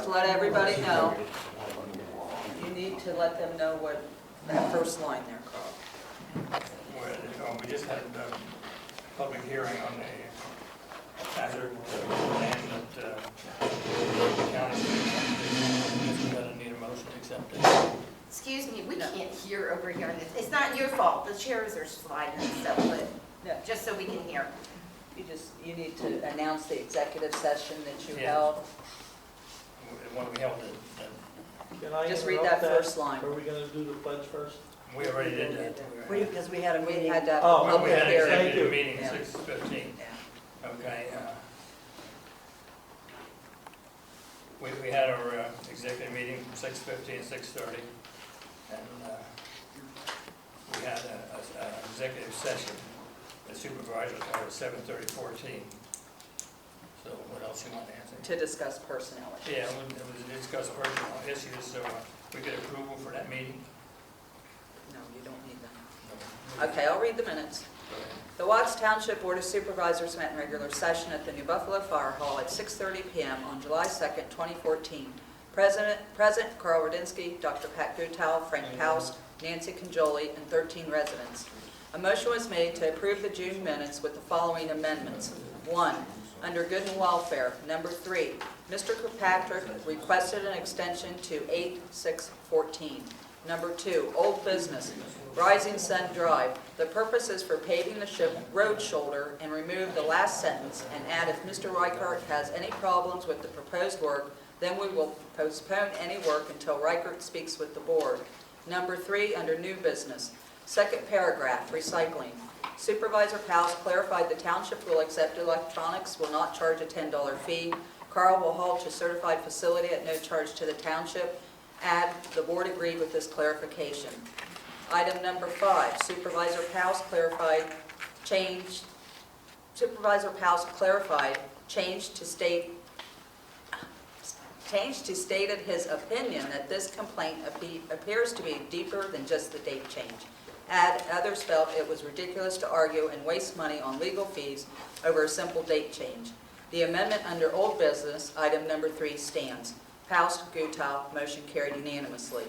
to let everybody know. You need to let them know what, that first line there, Carl. Well, we just had a public hearing on the hazard plan that the county. We're going to need a motion to accept it. Excuse me, we can't hear over here. It's not your fault, the chairs are sliding and stuff, but No, just so we can hear. you need to announce the executive session that you Yeah. held. When we held it, Can I Just read interrupt that first line. Are we gonna do the pledge first? we already did that. Because we had a We meeting. had that Oh, Well, we public had an hearing. Thank executive you. meeting Yeah. at 6:15. Yeah. Okay. We had our executive meeting from 6:15 to 6:30, and we had an executive session. The supervisors at 7:30-14. So what else you want to answer? To discuss personnel issues. Yeah, it was to discuss personal issues, so we get approval for that meeting. No, you don't need that. Okay, I'll read the minutes. Go ahead. The Watts Township Board of Supervisors met in regular session at the New Buffalo Fire Hall at 6:30 p.m. on July 2nd, 2014. Present Carl Radinsky, Dr. Pat Gutau, Frank Paust, Nancy Conjoli, and 13 residents. A motion was made to approve the June minutes with the following amendments. 1. Under Good and Welfare, number 3, Mr. Kirkpatrick requested an extension to 8/6/14. Number 2, Old Business, Rising Sun Drive. The purpose is for paving the road shoulder and remove the last sentence and add if Mr. Reichert has any problems with the proposed work, then we will postpone any work until Reichert speaks with the board. Number 3, under New Business, second paragraph, Recycling. Supervisor Powell clarified the township will accept electronics, will not charge a $10 fee. Carl will haul to certified facility at no charge to the township. Add, the board agreed with this clarification. Item number 5, Supervisor Powell clarified change stated his opinion that this complaint appears to be deeper than just the date change. Add, others felt it was ridiculous to argue and waste money on legal fees over a simple date change. The amendment under Old Business, item number 3, stands. Paust, Gutau, motion carried unanimously.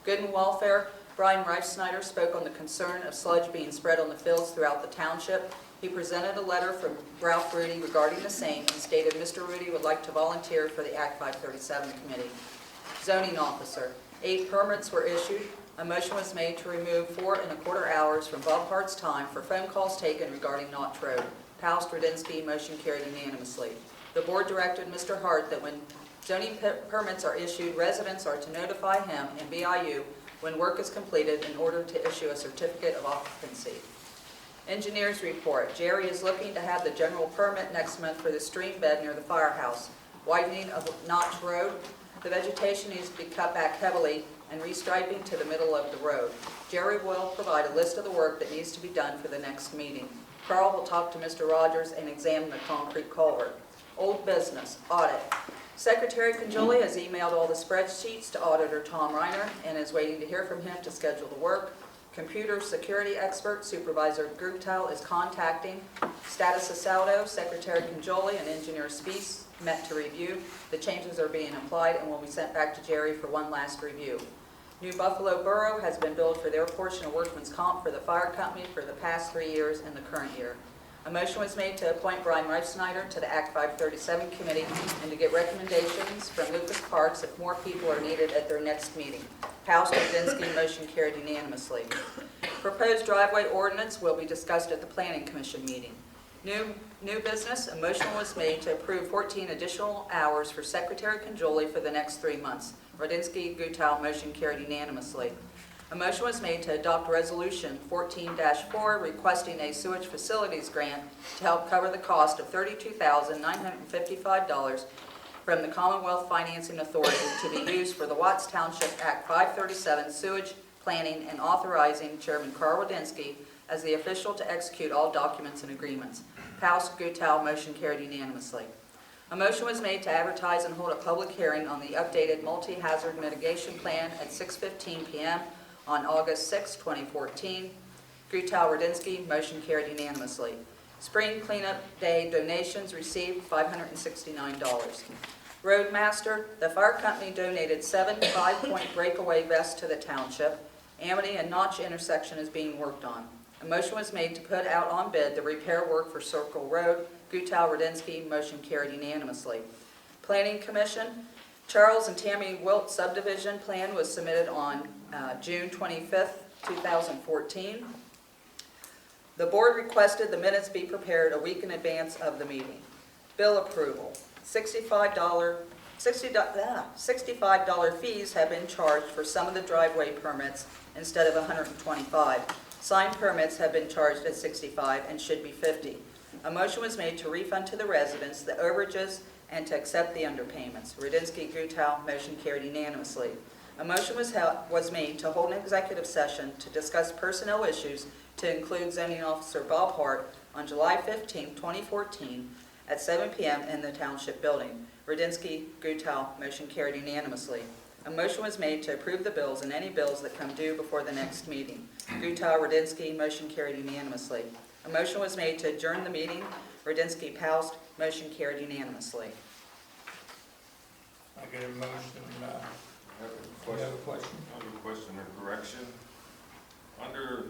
Good and Welfare, Brian Reifsnyder spoke on the concern of sludge being spread on the fields throughout the township. He presented a letter from Ralph Rudy regarding the same and stated Mr. Rudy would like to volunteer for the Act 537 committee. Zoning Officer, 8 permits were issued. A motion was made to remove 4 1/4 hours from Bob Hart's time for phone calls taken regarding Knott Road. Paust, Radinsky, motion carried unanimously. The board directed Mr. Hart that when zoning permits are issued, residents are to notify him and BIU when work is completed in order to issue a certificate of occupancy. Engineers report, Jerry is looking to have the general permit next month for the stream bed near the firehouse. Widening of Knott Road, the vegetation needs to be cut back heavily and restriping to the middle of the road. Jerry will provide a list of the work that needs to be done for the next meeting. Carl will talk to Mr. Rogers and examine the concrete culvert. Old Business, Audit. Secretary Conjoli has emailed all the spreadsheets to Auditor Tom Reiner and is waiting to hear from him to schedule the work. Computer security expert Supervisor Gutau is contacting. Status of Saldo, Secretary Conjoli and Engineer Speece met to review. The changes are being applied and will be sent back to Jerry for one last review. New Buffalo Borough has been billed for their portion of workman's comp for the fire company for the past 3 years and the current year. A motion was made to appoint Brian Reifsnyder to the Act 537 committee and to get recommendations from Lucas Parks if more people are needed at their next meeting. Paust and Radinsky, motion carried unanimously. Proposed driveway ordinance will be discussed at the Planning Commission meeting. New business, a motion was made to approve 14 additional hours for Secretary Conjoli for the next 3 months. Radinsky, Gutau, motion carried unanimously. A motion was made to adopt Resolution 14-4 requesting a sewage facilities grant to help cover the cost of $32,955 from the Commonwealth Financing Authority to be used for the Watts Township Act 537 sewage planning and authorizing Chairman Carl Radinsky as the official to execute all documents and agreements. Paust, Gutau, motion carried unanimously. A motion was made to advertise and hold a public hearing on the updated multi-hazard mitigation plan at 6:15 p.m. on August 6, 2014. Gutau, Radinsky, motion carried unanimously. Spring Cleanup Day donations received $569. Roadmaster, the fire company donated 7 5-point breakaway vests to the township. Amity and Notch intersection is being worked on. A motion was made to put out on bid the repair work for Circle Road. Gutal, Radinsky, motion carried unanimously. Planning Commission, Charles and Tammy Wilt subdivision plan was submitted on June 25th, 2014. The board requested the minutes be prepared a week in advance of the meeting. Bill approval, $65 fees have been charged for some of the driveway permits instead of $125. Sign permits have been charged at $65 and should be $50. A motion was made to refund to the residents the overages and to accept the underpayments. Radinsky, Gutal, motion carried unanimously. A motion was made to hold an executive session to discuss personnel issues to include zoning officer Bob Hart on July 15, 2014 at 7 p.m. in the Township building. Radinsky, Gutal, motion carried unanimously. A motion was made to approve the bills and any bills that come due before the next meeting. Gutal, Radinsky, motion carried unanimously. A motion was made to adjourn the meeting. Radinsky, Paust, motion carried unanimously. I get a motion, I have you have a question? I have a question or correction. Under,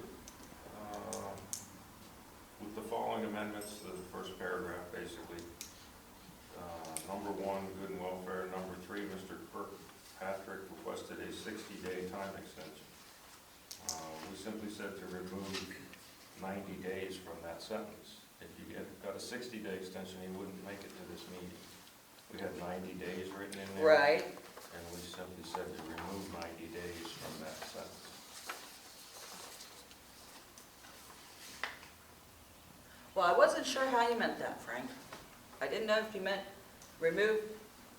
with the following amendments to the first paragraph, basically, number 1, good and welfare. Number 3, Mr. Kirkpatrick requested a 60-day time extension. We simply said to remove 90 days from that sentence. If you got a 60-day extension, he wouldn't make it to this meeting. We had 90 days written in there. Right. And we simply said to remove 90 days from that sentence. Well, I wasn't sure how you meant that, Frank. I didn't know if you meant remove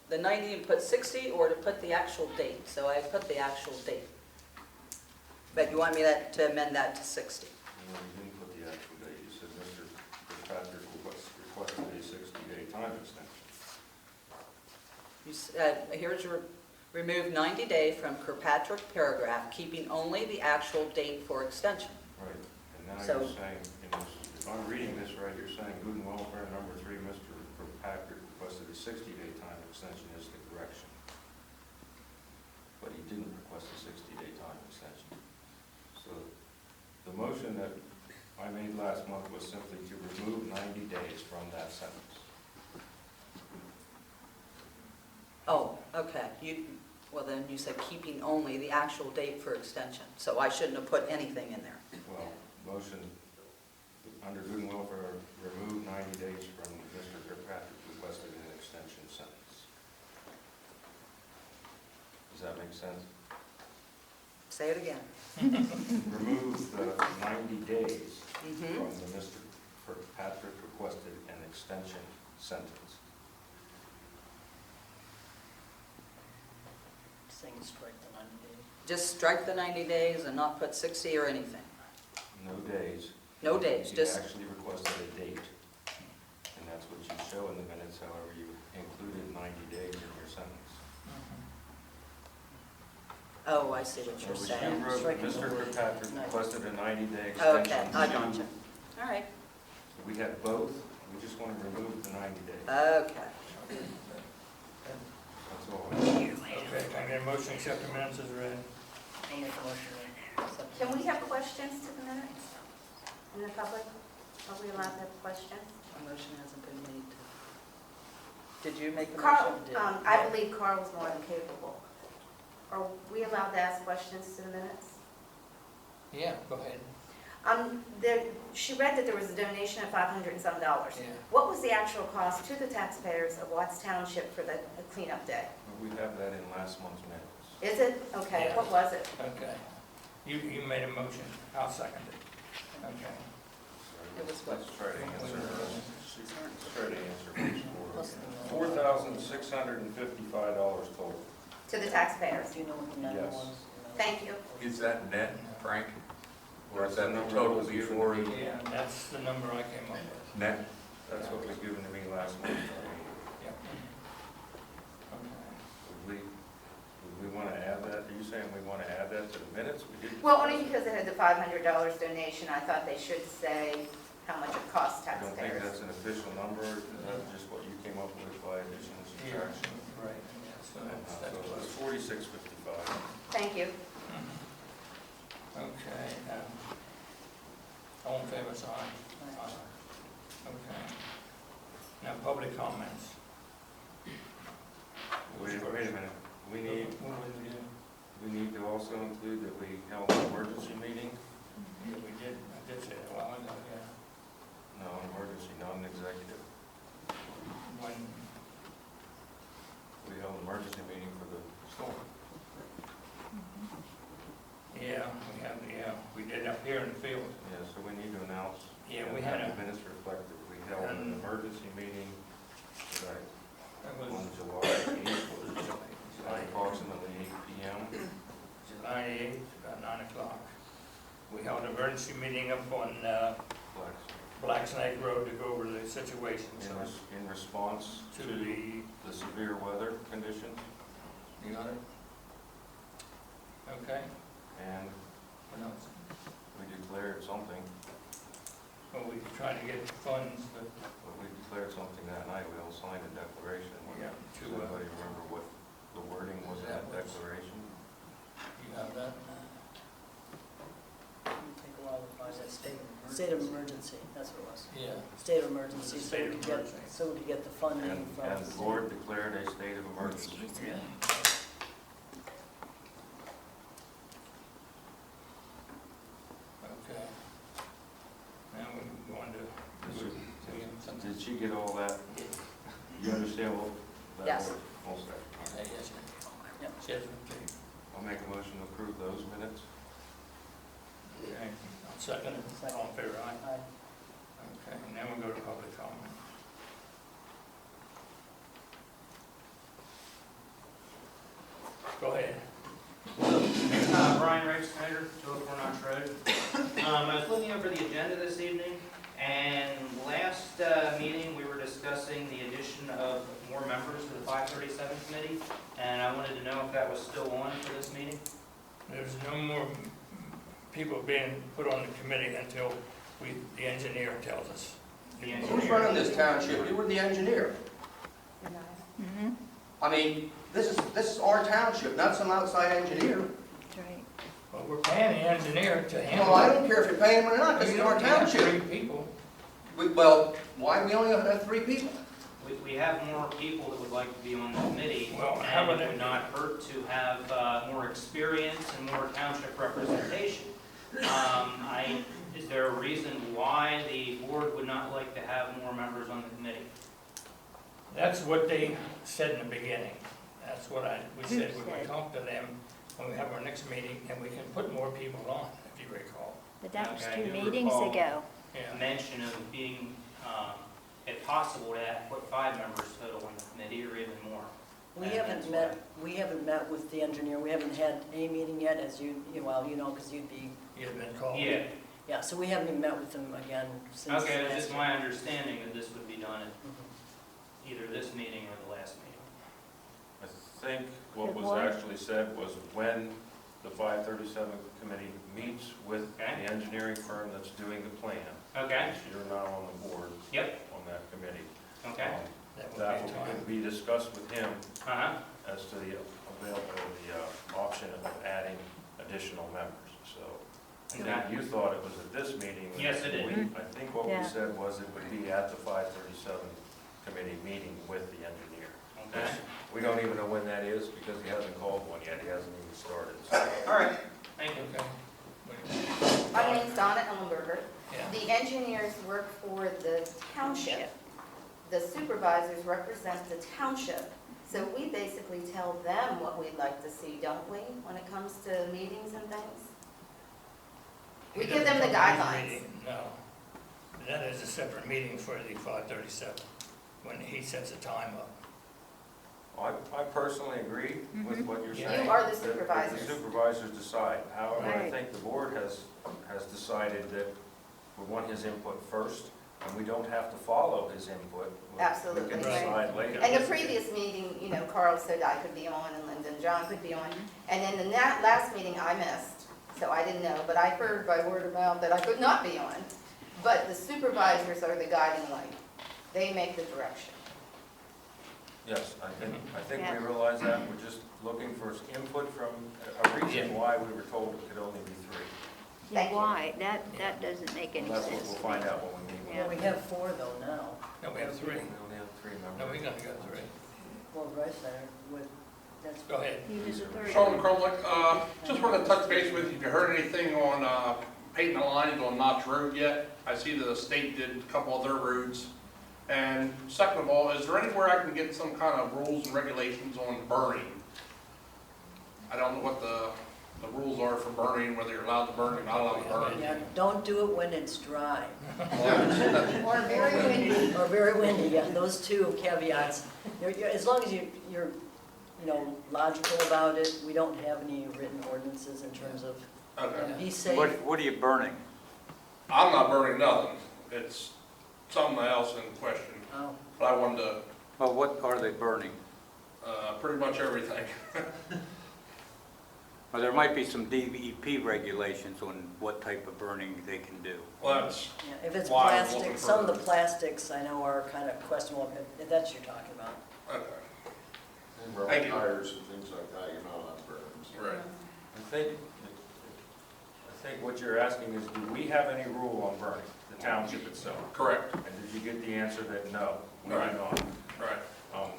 the 90 and put 60 or to put the actual date. So I put the actual date. But you want me to amend that to 60? You didn't put the actual date. You said Mr. Kirkpatrick requested a 60-day time extension. Here's your remove 90 day from Kirkpatrick paragraph, keeping only the actual date for extension. Right. And now So- you're saying, if I'm reading this right, you're saying good and welfare, number 3, Mr. Kirkpatrick requested a 60-day time extension is the correction. But he didn't request a 60-day time extension. So the motion that I made last month was simply to remove 90 days from that sentence. Oh, okay. Well, then you said keeping only the actual date for extension. So I shouldn't have put anything in there. Well, motion under good and welfare, remove 90 days from Mr. Kirkpatrick requested an extension sentence. Does that make sense? Say it again. Remove the 90 days Mm-hmm. from the Mr. Kirkpatrick requested an extension sentence. Saying strike the 90 days. Just strike the 90 days and not put 60 or anything. No days. No days, You just, actually requested a date, and that's what you show in the minutes, however, you included 90 days in your sentence. oh, I see what So you're you saying. wrote, Striking Mr. the word Kirkpatrick 90. requested a 90-day extension. Okay, I to- got you. All right, We had both, we just want to remove the 90 days. okay. That's all. Okay, can I get a motion to accept the minutes as read? I'll make a motion right now. Can we have questions to the minutes in the public? Are we allowed to have questions? A motion hasn't been made. Did you make the Carl, motion? I believe Carl is more than capable. Are we allowed to ask questions to the minutes? Yeah, go ahead. She read that there was a donation of $500 and some dollars. Yeah. What was the actual cost to the taxpayers of Watts Township for the cleanup day? We have that in last month's minutes. Is it? Okay, Yeah. what was it? Okay. You made a motion, I'll second it. Okay. It was what? Let's try to answer, let's try to answer page Plus 4. the $4,655 total. To the taxpayers? Do you know what the number Yes. was? Thank you. Is that net, Frank? Or is That's that the number total that was given to before me. Yeah, that's the number I came up with. net? That's what was given to me last month. Yep. Would we want to add that? Are you saying we want to add that to the minutes? We did. Well, only because it had the $500 donation, I thought they should say how much it costs I don't think taxpayers. that's an official number. Is that just what you came up with by addition and Yeah, subtraction? right. So it was 4655. Thank you. Okay, all in favor, say aye. Okay. Now, public comments. Wait a minute, we need, What did we do? we need to also include that we held an emergency meeting. Yeah, we did, I did say that a while ago, yeah. No, an emergency, not an executive. When, We held an emergency meeting for the storm. yeah, we did up here in the field. Yeah, so we need to announce. Yeah, we and had have a, the minutes reflect that we held an emergency meeting right, that was on July 8th, at approximately 8 p.m. July 8th, about 9 o'clock. We held an emergency meeting up on Flex. Black Snake Road to go over the situation, so, In response to to the, the severe weather conditions, you got it? Okay, and what else? we declared something, Well, we tried to get funds, but, but we declared something that night. We all signed a declaration. yeah, Does anybody remember what the wording was in that That was- declaration? you have that? It'll take a while to find that State of State of emergency, that's what it was. Yeah. State of emergency, It's a so state we of could get, emergency. so we could get the funding And from. the board declared a state of emergency. Yeah. Okay. Now we're going to, Did she get all that? You understand what that Yes. was? All set. okay, yes, Yep. yes, I'll make a motion to approve those minutes. okay, I'll second it, all in favor, aye? Aye. Okay, now we'll go to public comment. Go ahead. Brian Rice, Senator, 204 Notch Road. I was looking over the agenda this evening, and last meeting, we were discussing the addition of more members to the 537 committee, and I wanted to know if that was still on for this meeting. There's no more people being put on the committee until the engineer tells us. The Who's engineer. running this township? You were the engineer. I mean, this is our township, not some outside engineer. Well, we're paying the engineer to handle it. Well, I don't care if you're paying him or not, this We is our don't have township. 3 people. Well, why we only have 3 people? We have more people that would like to be on the committee, Well, how and would it it would be? not hurt to have more experience and more township representation. Is there a reason why the board would not like to have more members on the committee? That's what they said in the beginning. That's what we said, we would talk to them when we have our next meeting, and we can put more people on, if you recall. But that was Okay, I 2 do meetings recall. ago. A Yeah, mention of being, if possible, to put 5 members total on the committee or even more. We And haven't that's met with the engineer, we haven't had any meeting yet, as well, because you'd be, you've been called. yeah, so we haven't even met with them again since. Okay, it was last just year. my understanding that this would be done at Mhm. either this meeting or the last meeting. I think what Good was boy. actually said was when the 537 committee meets with the Okay. engineering firm that's doing the plan, Okay, which you're not on the board yep, on that committee. okay, That That would be will time. be discussed with him uh-huh, as to the option of adding additional members, so. I Okay. think you thought it was at this meeting. Yes, it is. I think what we Yeah. said was it would be at the 537 committee meeting with the engineer. okay. We don't even know when that is because he hasn't called one yet, he hasn't even started. So All right, thank you. Okay. My name's Donna Ellenberger. Yeah. The engineers work for the township. The supervisors represent the township. So we basically tell them what we'd like to see, don't we, when it comes to meetings and things? We He give them the doesn't come to guidelines. meeting, no. That is a separate meeting for the 537, when he sets a time up. I personally agree with what you're You saying. are the that supervisors. The supervisors decide. However, I Right. think the board has decided that we want his input first, and we don't have to follow his input. Absolutely. We can Right. decide later. And the previous meeting, Carl said I could be on, and Linda and John could be on. And then the last meeting I missed, so I didn't know, but I heard by word of mouth that I could not be on. But the supervisors are the guiding light. They make the direction. Yes, I think we realize that. We're just looking for input from a reason why we were told it could only be 3. Thank you. Why? That doesn't make any Well, that's sense. what we'll find out when we meet. Well, we have 4 though now. No, we have 3. We only have 3 members. No, we only got 3. Well, right there, with, that's. Go ahead. He was a third. Sean Crumlick, just wanted to touch base with you. Have you heard anything on painting the lines on Knott's Road yet? I see that the state did a couple of their roads. And second of all, is there anywhere I can get some kind of rules and regulations on burning? I don't know what the rules are for burning, whether you're allowed to burn or not allowed to burn. Yeah, don't do it when it's dry. Or very windy. Or very windy, yeah, those 2 caveats. As long as you're, logical about it, we don't have any written ordinances in terms of, Okay. be safe. What are you burning? I'm not burning nothing. It's something else in question. Oh, But I wanted to, Well, what are they burning? pretty much everything. Well, there might be some DEP regulations on what type of burning they can do. Well, that's, yeah, if it's Why I'm looking plastic, for- some of the plastics I know are kind of questionable, if that's what you're talking about. okay. And Thank rubber you. tires and things like that, you're not allowed to burn. So. Right. I think what you're asking is, do we have any rule on burning, the township itself? Correct. And did you get the answer that no, we do Right. not? Right.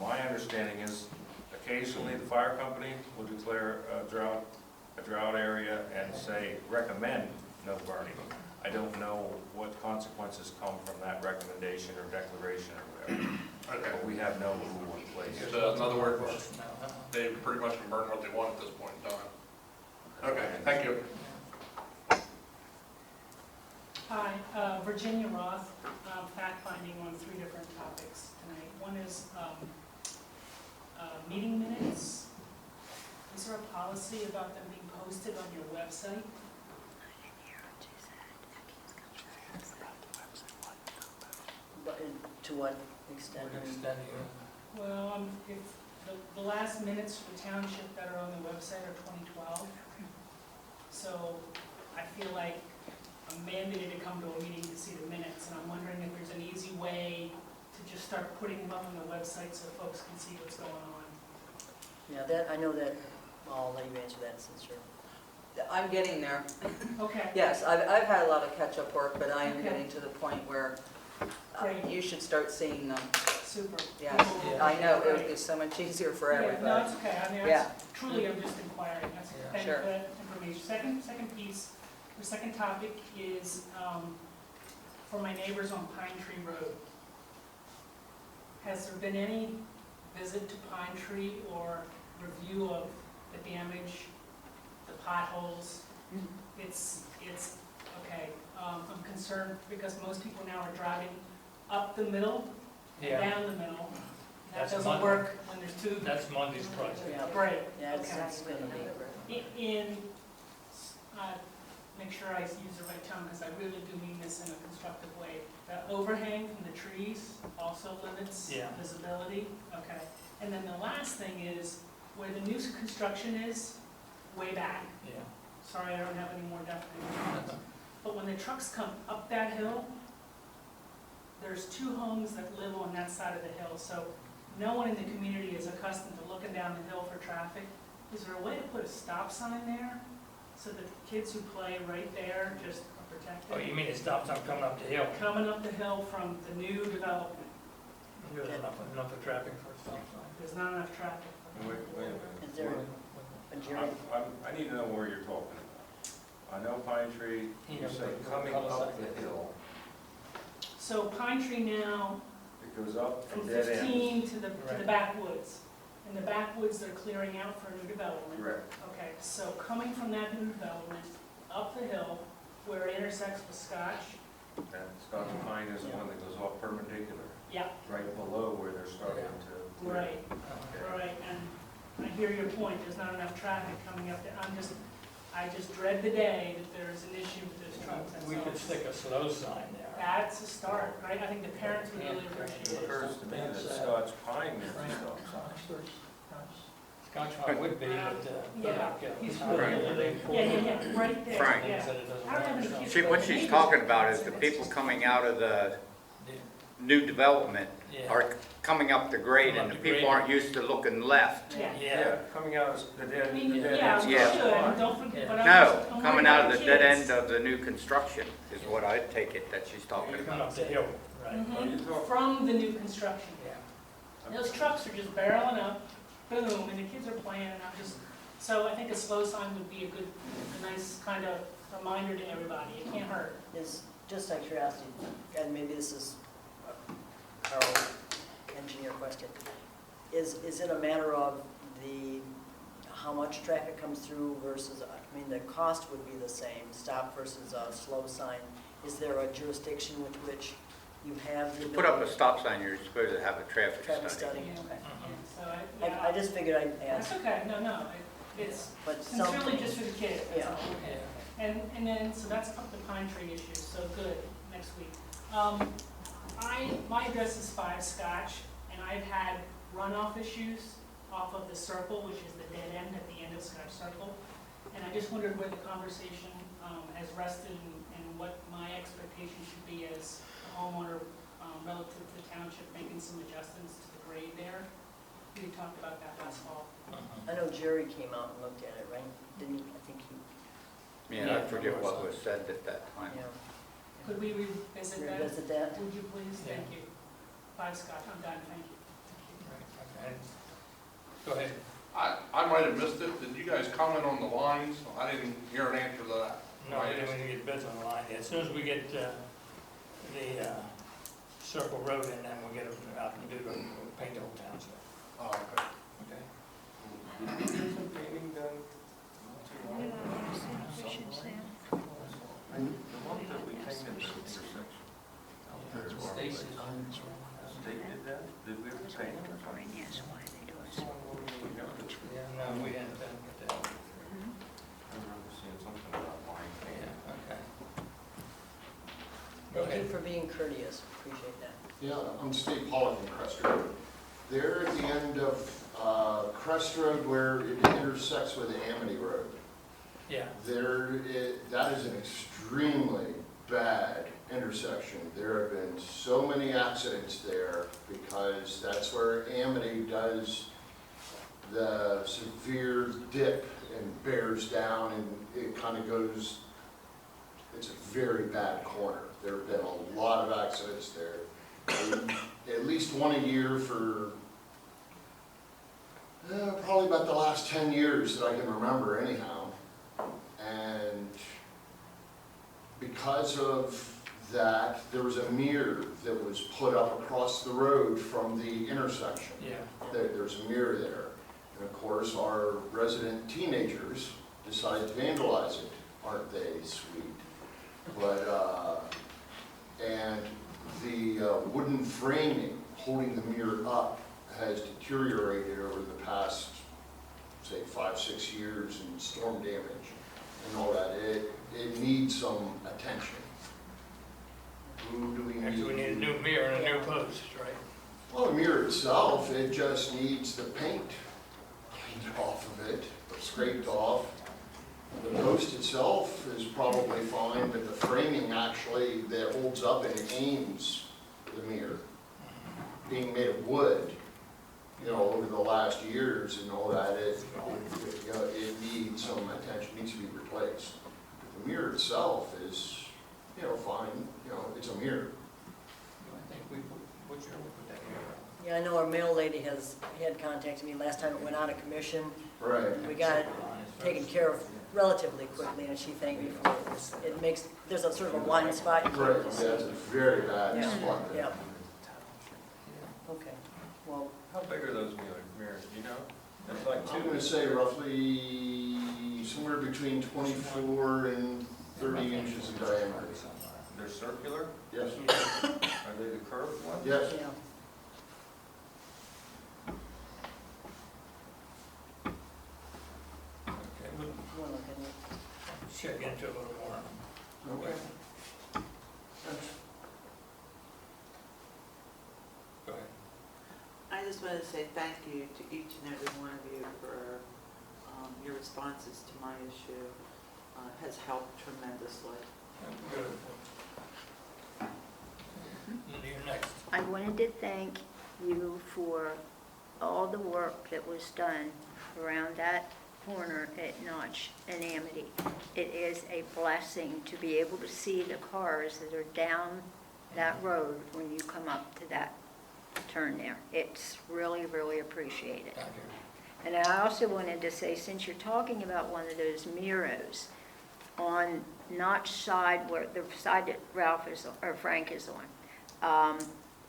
My understanding is occasionally the fire company will declare a drought area and say, recommend no burning. I don't know what consequences come from that recommendation or declaration or whatever. Okay. But we have no rule in place. So in other words, No, they pretty much can burn what they want at this point in time. Okay, thank you. Hi, Virginia Roth, fact-finding on 3 different topics tonight. One is meeting minutes. Is there a policy about them being posted on your website? But to what extent? We're extending it. Well, if the last minutes for the township that are on the website are 2012. So I feel like I'm mandated to come to a meeting to see the minutes, and I'm wondering if there's an easy way to just start putting them on the website so folks can see what's going on. Yeah, that, I know that, I'll let you answer that since you're. I'm getting there. Okay. Yes, I've had a lot of catch-up work, but I am Okay. getting to the point where Great. you should start seeing them. Super. Yes, Yeah. I know, it would be so much easier for Yeah, no, everybody. it's okay. I mean, Yeah. truly, I'm just inquiring. That's, Yeah. thank you Sure. for that information. Second piece, the second topic is for my neighbors on Pine Tree Road. Has there been any visit to Pine Tree or review of the damage, the potholes? It's, okay. I'm concerned because most people now are driving up the middle and Yeah, down the middle. That That's doesn't Monday. work when there's 2. that's Monday's project. Yeah, Right, yeah, it's okay. gonna be. Make sure I use the right tone, because I really do mean this in a constructive way. The overhang from the trees also limits Yeah. visibility, okay. And then the last thing is, where the new construction is, way back. Yeah. Sorry, I don't have any more definitions. But when the trucks come up that hill, there's 2 homes that live on that side of the hill, so no one in the community is accustomed to looking down the hill for traffic. Is there a way to put a stop sign there, so that the kids who play right there just are protected? Oh, you mean it stops them coming up the hill? Coming up the hill from the new development, There's enough of traffic for a stop sign. there's not enough traffic. Wait a minute. Is there a jury? I need to know where you're talking about. I know Pine Tree, you say coming up the hill, So Pine Tree now, it goes up from and dead ends. 15 to the Right. backwoods. In the backwoods, they're clearing out for a new development. Correct. Okay, so coming from that new development, up the hill, where it intersects with Scotch, And Scotch Pine is the one that goes off perpendicular, yeah, right below where they're starting to. right, Okay. right, and I hear your point, there's not enough traffic coming up there. I just dread the day that there is an issue with those trucks, that's We all. could stick a slow sign there. That's a start, right? I think the parents would really appreciate It it. occurs to me that Scotch Pine is a stop sign. Scotch Pine would be, but, Yeah, he's right. Right. Yeah, right there, Frank. yeah. I don't have any kids. What she's talking about is the people coming out of the new development Yeah. are coming up the grade and the people aren't used to looking left. Yeah. Yeah. Coming out of the dead, I mean, the dead yeah, end. we Yeah. should, and don't forget, but I'm No, just- I'm coming worried out of about the dead kids. end of the new construction is what I take it that she's talking Coming about. up the hill, right? Mhm, From the new construction. Yeah. Those trucks are just barreling up, boom, and the kids are playing, and I'm just, so I think a slow sign would be a nice kind of reminder to everybody, it can't hurt. Is, just out of curiosity, and maybe this is a Carl engineer question, is it a matter of how much traffic comes through versus, I mean, the cost would be the same, stop versus a slow sign. Is there a jurisdiction with which you have the To put up a ability- stop sign, you're supposed to have a traffic traffic study. study? Yeah, Okay. yeah, so I just figured I'd That's ask, okay, no, it's but sincerely something, just for the kids, that's Yeah. all. Yeah. And then, so that's the pine tree issue, so good, next week. My address is 5 Scotch, and I've had runoff issues off of the circle, which is the dead end at the end of Scotch Circle. And I just wondered where the conversation has rested and what my expectation should be as a homeowner relative to the township, making some adjustments to the grade there. We talked about that last fall. I know Jerry came out and looked at it, right? Didn't he? I think he, Yeah, I forget what was said at that time. yeah. Could we revisit that? Revisit that? Would you please? Yeah. Thank you. 5 Scotch, I'm done, thank you. Right, okay. Go ahead. I might have missed it. Did you guys comment on the lines? I didn't hear an answer to that. No, we didn't get bids on the line yet. As soon as we get the Circle Road in, then we'll get them out and do the paint the whole township. Oh, okay. Okay? There's some painting done not too long ago. The one that we painted the intersection. Out there as well. Stacy. State did that? Did we ever paint it or something? Yeah, no, we didn't get that. I remember seeing something about line painting. Yeah, okay. Go Thank you ahead. for being courteous, appreciate that. Yeah, I'm Steve Pollock from Crest Road. There at the end of Crest Road where it intersects with Amity Road, Yeah, that is an extremely bad intersection. There have been so many accidents there because that's where Amity does the severe dip and bears down, and it kind of goes, it's a very bad corner. There have been a lot of accidents there. At least one a year for probably about the last 10 years that I can remember anyhow. And because of that, there was a mirror that was put up across the road from the intersection. yeah. There's a mirror there. And of course, our resident teenagers decided to vandalize it. Aren't they sweet? But, and the wooden framing holding the mirror up has deteriorated over the past, say, 5-6 years in storm damage and all that. It needs some attention. Who do we need? Actually, we need a new mirror and a new post, right? Well, the mirror itself, it just needs the paint cleaned off of it, or scraped off. The post itself is probably fine, but the framing actually that holds up and aims the mirror, being made of wood, you know, over the last years and all that, it needs some attention, needs to be replaced. But the mirror itself is, you know, fine, you know, it's a mirror. I think we put that mirror up. Yeah, I know our mail lady had contacted me last time it went out of commission. Right. We got it taken care of relatively quickly, and she thanked me for it. It makes, there's a sort of a blind spot. Right, yeah, it's a very bad Yeah. spot there. Yeah, okay, well, How big are those mirrors, do you know? It's like I'm going to say roughly somewhere between 24 and 30 inches in diameter. They're circular? Yes. Are they the curved ones? Yes. yeah. Okay, we'll We'll look at it. check into it a little more. Okay. Go ahead. I just want to say thank you to each and every one of you for your responses to my issue. Has helped tremendously. Good. You're next. I wanted to thank you for all the work that was done around that corner at Notch and Amity. It is a blessing to be able to see the cars that are down that road when you come up to that turn there. It's really, really appreciated. Thank you. And I also wanted to say, since you're talking about one of those mirrors on Notch side, where the side that Ralph is, or Frank is on,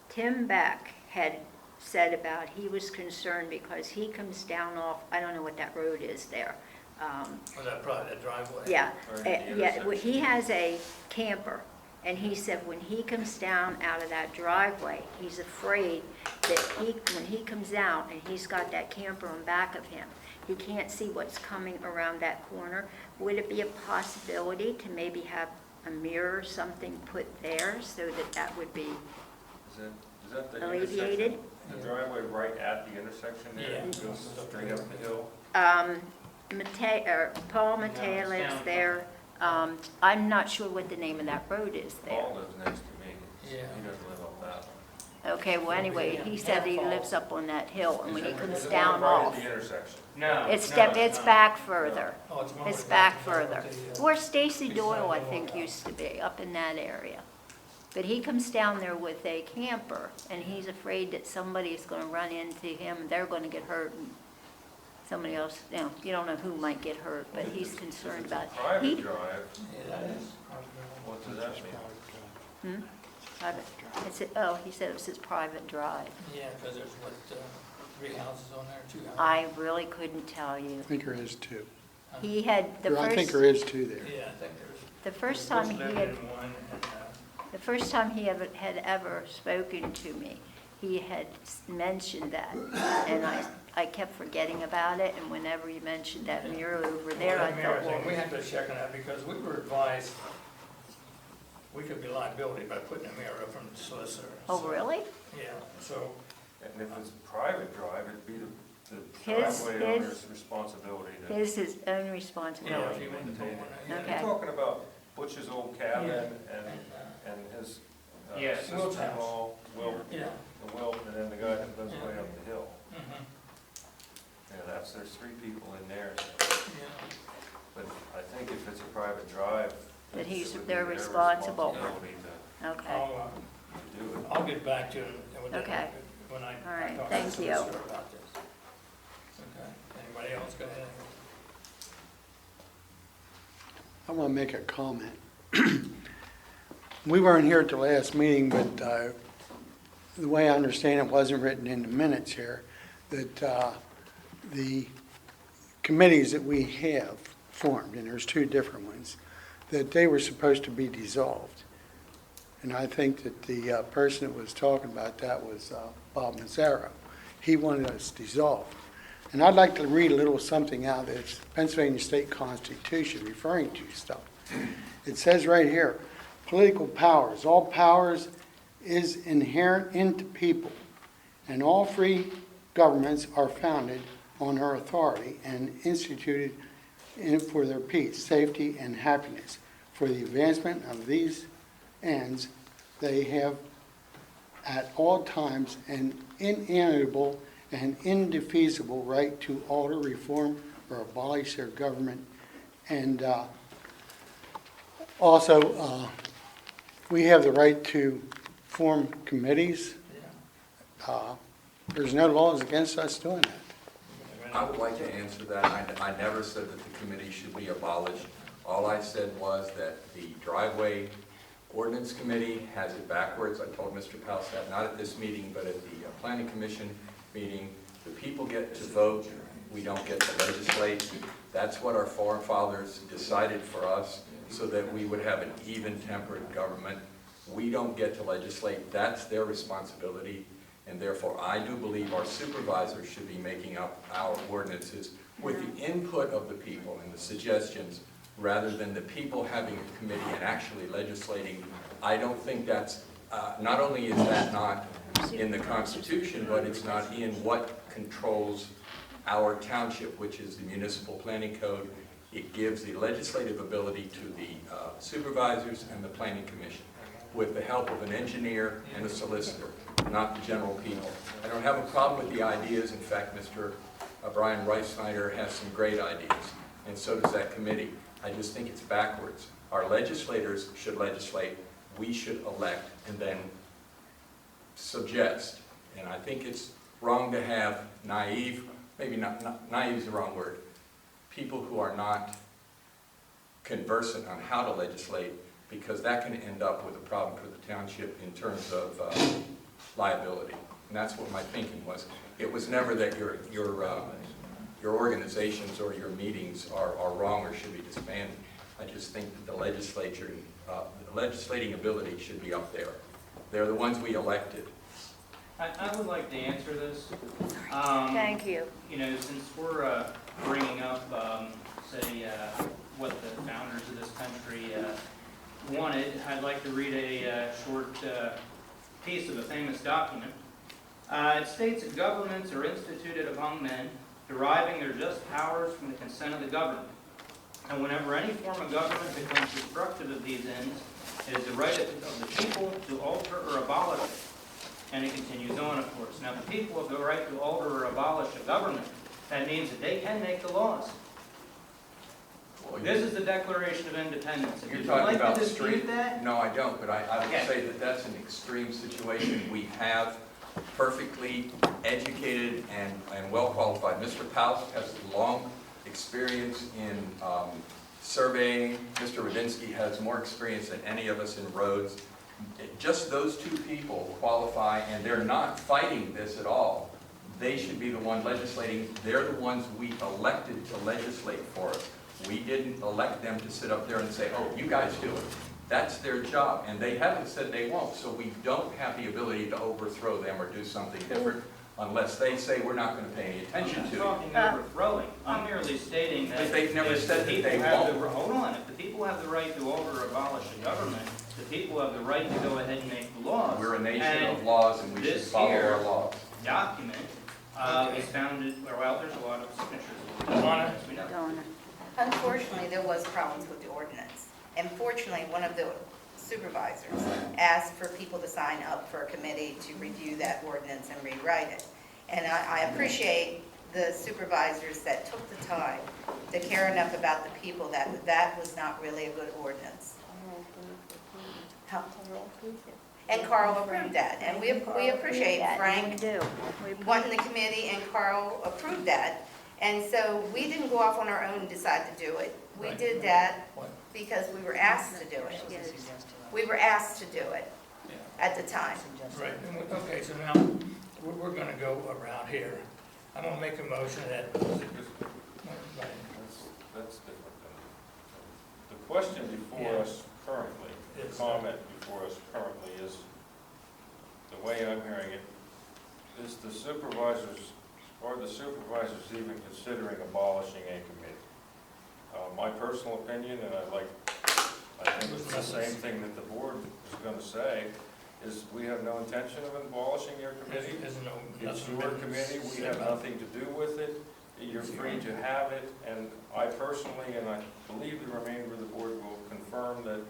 Tim Beck had said about, he was concerned because he comes down off, I don't know what that road is there. Was that probably that driveway? Yeah, Or at the yeah, intersection. he has a camper, and he said when he comes down out of that driveway, he's afraid that when he comes out and he's got that camper on back of him, he can't see what's coming around that corner. Would it be a possibility to maybe have a mirror or something put there so that that would be Is that the alleviated? intersection? The driveway right at the intersection there, Yeah. goes straight up the hill? Paul Matea lives there. I'm not sure what the name of that road is there. Paul lives next to me. Yeah. He doesn't live up that one. Okay, well, anyway, he said he lives up on that hill, and when he comes Is it down right off, at the intersection? No. it's no, it's not. back further. Oh, it's more It's than back that. further. The, Where Stacy Doyle, I think, used to be, up in that area. But he comes down there with a camper, and he's afraid that somebody's gonna run into him, and they're gonna get hurt, and somebody else, you don't know who might get hurt, but he's concerned about it. Private He- drive, Yeah, that is. what does that mean? Private. He said it was his private drive. Yeah, because there's what, 3 houses on there, 2 houses? I really couldn't tell you. I think there is two. He had, I think there is two there. Yeah, I think there's. the first time he lived had, in one, and, the first time he had ever spoken to me, he had mentioned that, and I kept forgetting about it, and whenever he mentioned that mirror over there, I Well, that thought, mirror thing, we well, have to check on that, because we were advised we could be liability by putting a mirror up from the solicitor. oh, So, really? Yeah, so, And if it's a private drive, it'd be the His- driveway his- owner's responsibility to. His own yeah, responsibility. if you want to put one, yeah. Okay. You're talking about Butch's old cabin and his Yes, Wilt's house. sister-in-law, Wilt, Yeah. the Wilt, and then the guy that lives way up the hill. Mhm. Yeah, there's 3 people in there, Yeah. but I think if it's a private drive. That it he's- would be they're their responsible. responsibility Okay, to do it. I'll get back to you Okay. when I All right, talk to the thank you. solicitor about this. Okay, anybody else go ahead? I want to make a comment. We weren't here at the last meeting, but the way I understand it wasn't written in the minutes here, that the committees that we have formed, and there's 2 different ones, that they were supposed to be dissolved. And I think that the person that was talking about that was Bob Mazzaro. He wanted us dissolved. And I'd like to read a little something out of the Pennsylvania State Constitution referring to stuff. It says right here, political powers. All powers is inherent into people, and all free governments are founded on her authority and instituted for their peace, safety, and happiness. For the advancement of these ends, they have at all times an inalienable and indefeasible right to alter, reform, or abolish their government. And also, we have the right to form committees. There's no laws against us doing that. I would like to answer that. I never said that the committee should be abolished. All I said was that the driveway ordinance committee has it backwards. I told Mr. Palsat, not at this meeting, but at the planning commission meeting, the people get to vote, we don't get to legislate. That's what our forefathers decided for us, so that we would have an even-tempered government. We don't get to legislate. That's their responsibility. And therefore, I do believe our supervisors should be making up our ordinances with the input of the people and the suggestions, rather than the people having a committee and actually legislating. I don't think that's, not only is that not in the Constitution, but it's not in what controls our township, which is the municipal planning code. It gives the legislative ability to the supervisors and the planning commission. with the help of an engineer and a solicitor, not the general people. I don't have a problem with the ideas. In fact, Mr. Brian Reisnider has some great ideas, and so does that committee. I just think it's backwards. Our legislators should legislate, we should elect, and then suggest. And I think it's wrong to have naive, maybe not naive is the wrong word, people who are not conversant on how to legislate, because that can end up with a problem for the township in terms of liability. And that's what my thinking was. It was never that your organizations or your meetings are wrong or should be disbanded. I just think that the legislature, the legislating ability should be up there. They're the ones we elected. I would like to answer this. Thank you. You know, since we're bringing up, say, what the founders of this country wanted, I'd like to read a short piece of a famous document. It states that governments are instituted among men, deriving their just powers from the consent of the government. And whenever any form of government becomes destructive of these ends, it is the right of the people to alter or abolish it. And it continues on, of course. Now, the people have the right to alter or abolish a government. That means that they can make the laws. Well, This is the Declaration of Independence. If you're you'd talking like about to the dispute street? that, No, I don't, but I would Okay. say that that's an extreme situation. We have perfectly educated and well-qualified. Mr. Powell has long experience in surveying. Mr. Radinsky has more experience than any of us in roads. Just those two people qualify, and they're not fighting this at all. They should be the one legislating. They're the ones we elected to legislate for us. We didn't elect them to sit up there and say, oh, you guys do it. That's their job, and they haven't said they won't, so we don't have the ability to overthrow them or do something different unless they say we're not going to pay any attention I'm to not it. talking overthrowing. I'm merely stating that But they've never if said the that people they have the- won't. Hold on, if the people have the right to alter or abolish a government, the people have the right to go ahead and make the laws. We're a nation And of laws, and we should this follow here our laws. document is founded, well, there's a lot of signatures. Donna? As we know. Donna. Unfortunately, there was problems with the ordinance. And fortunately, one of the supervisors asked for people to sign up for a committee to review that ordinance and rewrite it. And I appreciate the supervisors that took the time to care enough about the people that that was not really a good ordinance. How- And Carl approved that, and we appreciate Frank wanting the committee, and Carl approved that. And so we didn't go off on our own and decide to do it. We did that because we were asked to do it. We were asked to do it at the time. Right, okay, so now, we're gonna go around here. I'm gonna make a motion that, That's different than, the question before us currently, the comment before us currently is, the way I'm hearing it, is the supervisors even considering abolishing a committee? My personal opinion, and I think it's the same thing that the board is gonna say, is we have no intention of abolishing your committee. there's no. It's your committee, we have nothing to do with it, you're free to have it, and I personally, and I believe the remainder of the board will confirm that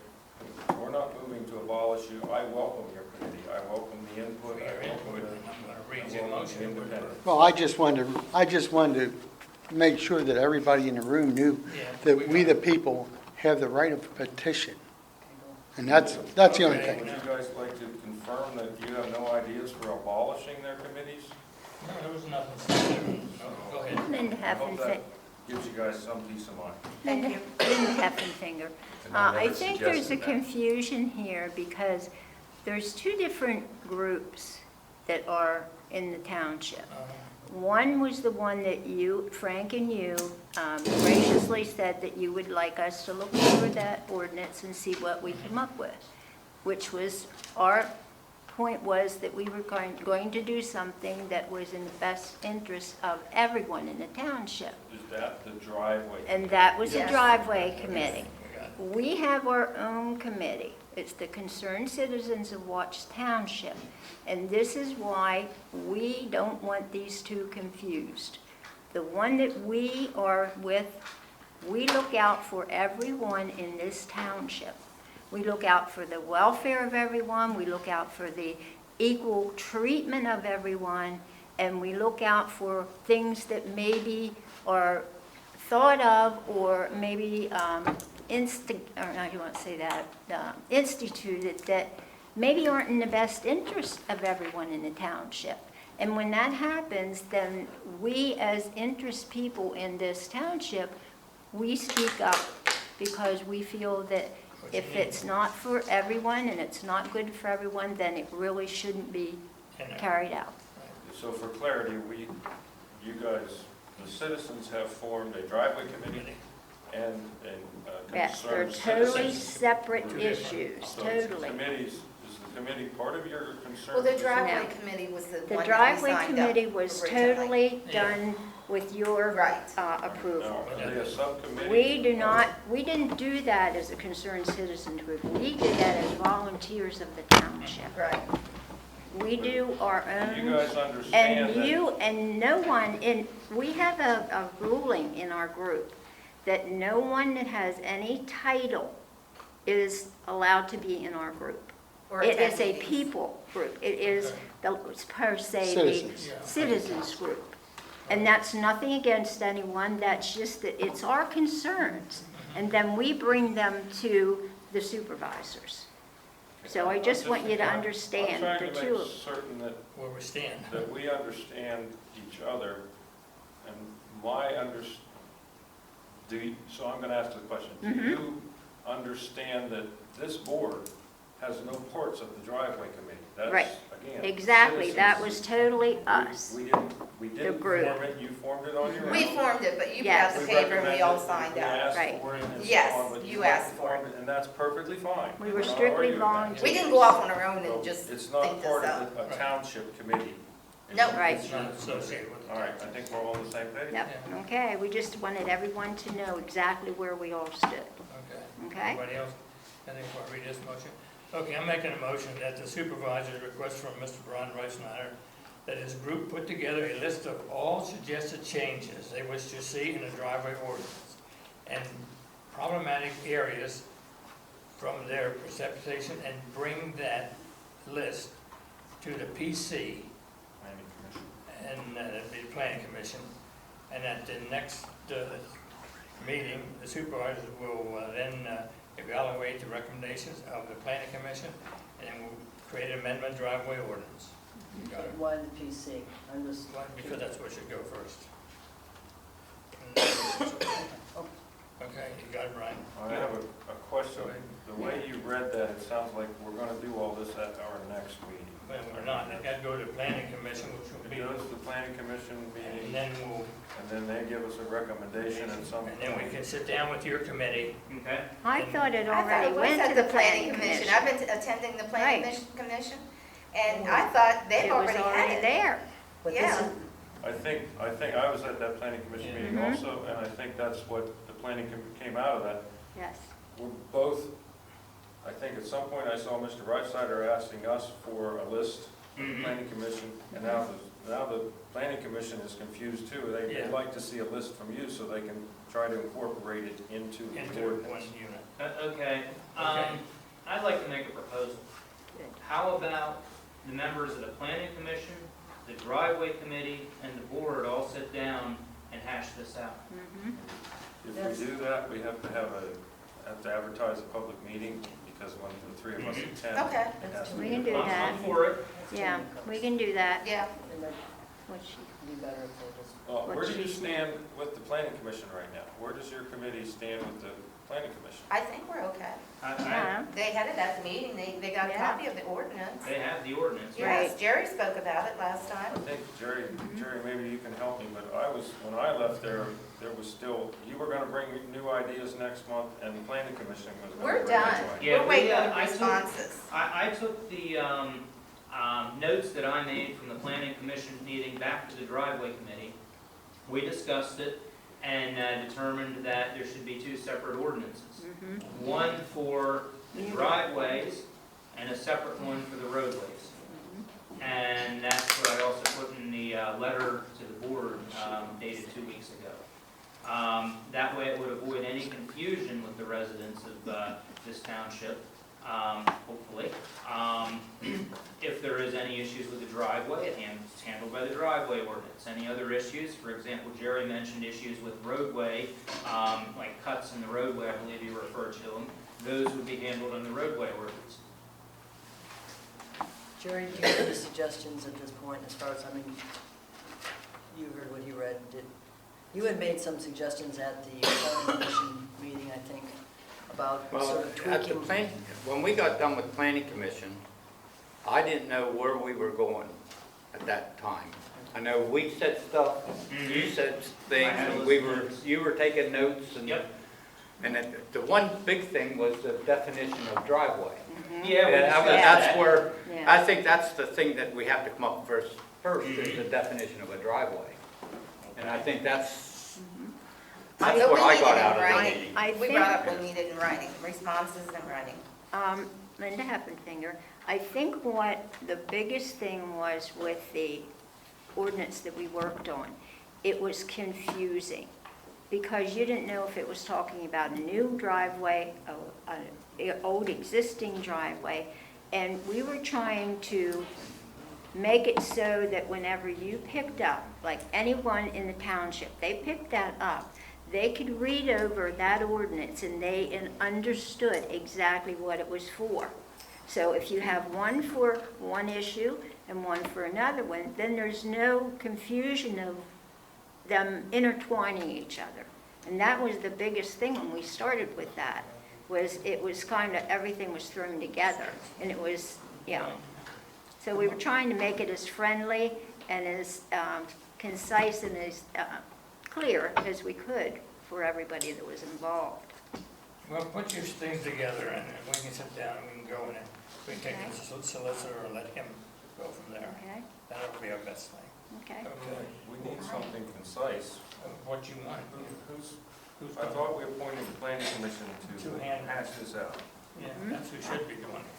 we're not moving to abolish you. I welcome your committee, I welcome the input, I welcome the, I'm gonna read I the welcome motion. the independence. Well, I just wanted to make sure that everybody in the room knew that we, the people, have the right of petition. And that's the only Okay, thing. would you guys like to confirm that you have no ideas for abolishing their committees? No, there was nothing. No, go ahead. Linda I hope that Heffenfinger. gives you guys some peace of mind. Linda Heffenfinger. And I I never think there's a suggested that. confusion here because there's two different groups that are in the township. One was the one that you, Frank and you, graciously said that you would like us to look over that ordinance and see what we come up with, which was, our point was that we were going to do something that was in the best interest of everyone in the township. Is that the driveway? And that was the Yes. driveway committee. We have our own committee. It's the Concerned Citizens of Watts Township. And this is why we don't want these two confused. The one that we are with, we look out for everyone in this township. We look out for the welfare of everyone, we look out for the equal treatment of everyone, and we look out for things that maybe are thought of or maybe instituted that maybe aren't in the best interest of everyone in the township. And when that happens, then we as interest people in this township, we speak up because we feel that if it's not for everyone and it's not good for everyone, then it really shouldn't be carried out. So for clarity, you guys, the citizens have formed a driveway committee and Yes, they're concerned totally citizens. separate issues, So is the totally. committee part of your concern? Well, the driveway No. committee was the The one that we driveway signed up committee was originally. totally Yeah. done with your Right. approval. No, are they a subcommittee? We do not, we didn't do that as a concerned citizens group. We did that as volunteers of the township. Right. We do our Do you own, guys understand and that? you, and no one, we have a ruling in our group that no one that has any title is allowed to be in our group. Or It is a attend meetings. people group. It is the, per se, Citizens. the citizens group. And that's nothing against anyone, that's just that it's our concerns. And then we bring them to the supervisors. So I just want you to understand the I'm two trying to of make certain that Where we stand. that we understand each other, and so I'm gonna ask the question. Do Mhm. you understand that this board has no parts of the driveway committee? That's, Right. again, Exactly, that citizens. was totally us. We didn't group. form it, you formed it on your own. We formed it, but you Yes. passed the We paper and we all recommended it, signed we up. asked Right. for it and so Yes, on, but you asked for formed it, and that's perfectly fine. We We're were not strictly arguing that. volunteers. We didn't go off on our own So and just it's not think this part up. of a township committee. No. Right. It's not associated with. All right, I think we're all on the same page. Yep, okay, we just wanted everyone to know exactly where we all stood. Okay. Okay. Anybody else? I think we'll read this motion. Okay, I'm making a motion that the supervisors request from Mr. Brian Reisner that his group put together a list of all suggested changes they wish to see in the driveway ordinance and problematic areas from their precipitation, and bring that list to the PC Planning commission. and the planning commission, and at the next meeting, the supervisors will then evaluate the recommendations of the planning commission, and then we'll create an amendment driveway ordinance. You got it? One PC, I'm just. Because that's what should go first. Okay, you got it, Brian. I have a question. The way you read that, it sounds like we're gonna do all this at our next meeting. Well, we're not, it got to go to the planning commission, which will It be, goes to the planning commission meeting, and then we'll, and then they give us a recommendation at some and then we point. can sit down with your committee. Okay. I thought it I thought already it was went at to the planning commission. I've been attending the planning Right. commission, and I thought they've It was already had already it. there. But this Yeah. is- I think I was at that planning commission meeting Mhm. also, and I think that's what the planning came out of that. Yes. We're both, I think at some point I saw Mr. Reitsider asking us for a list of the planning commission, and now the planning commission is confused too. They'd Yeah. like to see a list from you so they can try to incorporate it into the Into one ordinance. unit. Okay, Okay. I'd like to make a proposal. Good. How about the members of the planning commission, the driveway committee, and the board all sit down and hash this out? Mhm. If we do that, we have to advertise a public meeting, because when the three of us attend. Okay. it has to We be can do public. that. I'm for it. Yeah, we can do that. Yeah. It might Which- be better if they just. Well, where What do you she- stand with the planning commission right now? Where does your committee stand with the planning commission? I think we're okay. Yeah, They had it at the meeting, they got a Yeah. copy of the ordinance. They have the ordinance. Yes, Right. Jerry spoke about it last I time. think, Jerry, maybe you can help me, but when I left there was still, you were gonna bring new ideas next month, and the planning commission was gonna We're bring done. new ideas. Yeah, We're waiting we, on I took- responses. I took the notes that I made from the planning commission meeting back to the driveway committee. We discussed it and determined that there should be two separate ordinances. mhm. One for the driveways and a separate one for the roadways. And that's what I also put in the letter to the board dated 2 weeks ago. That way it would avoid any confusion with the residents of this township. hopefully. If there is any issues with the driveway, it's handled by the driveway ordinance. Any other issues, for example, Jerry mentioned issues with roadway, like cuts in the roadway, I believe you referred to them, those would be handled in the roadway ordinance. Jerry, do you have any suggestions at this point as far as, I mean, you heard what he read, you had made some suggestions at the planning commission meeting, I think, about Well, sort of at the tweaking. when we got done with planning commission, I didn't know where we were going at that time. I know we said stuff, you said things, and you were taking notes, and Yep. and the one big thing was the definition of driveway. Yeah, we And discussed that's that. where, Yeah. I think that's the thing that we have to come up first is the definition of a driveway. And I think that's So what we I need got it in out of the writing. meeting. I We think, brought up we need it in writing, responses in writing. Linda Heppenfinger, I think what the biggest thing was with the ordinance that we worked on, it was confusing, because you didn't know if it was talking about a new driveway, an old existing driveway, and we were trying to make it so that whenever you picked up, like anyone in the township, they picked that up, they could read over that ordinance and they understood exactly what it was for. So if you have one for one issue and one for another one, then there's no confusion of them intertwining each other. And that was the biggest thing when we started with that, was it was kind of, everything was thrown together. And it was, so we were trying to make it as friendly and as concise and as clear as we could for everybody that was involved. Well, put your things together and we can sit down and we can go in and we can take the solicitor and let him go from there. Okay? That'll be our best thing. Okay. Okay. We need something concise. What you want. Who's, Who's I gonna- thought we appointed the planning commission to To handle. hash this out. Yeah, that's who should be doing it.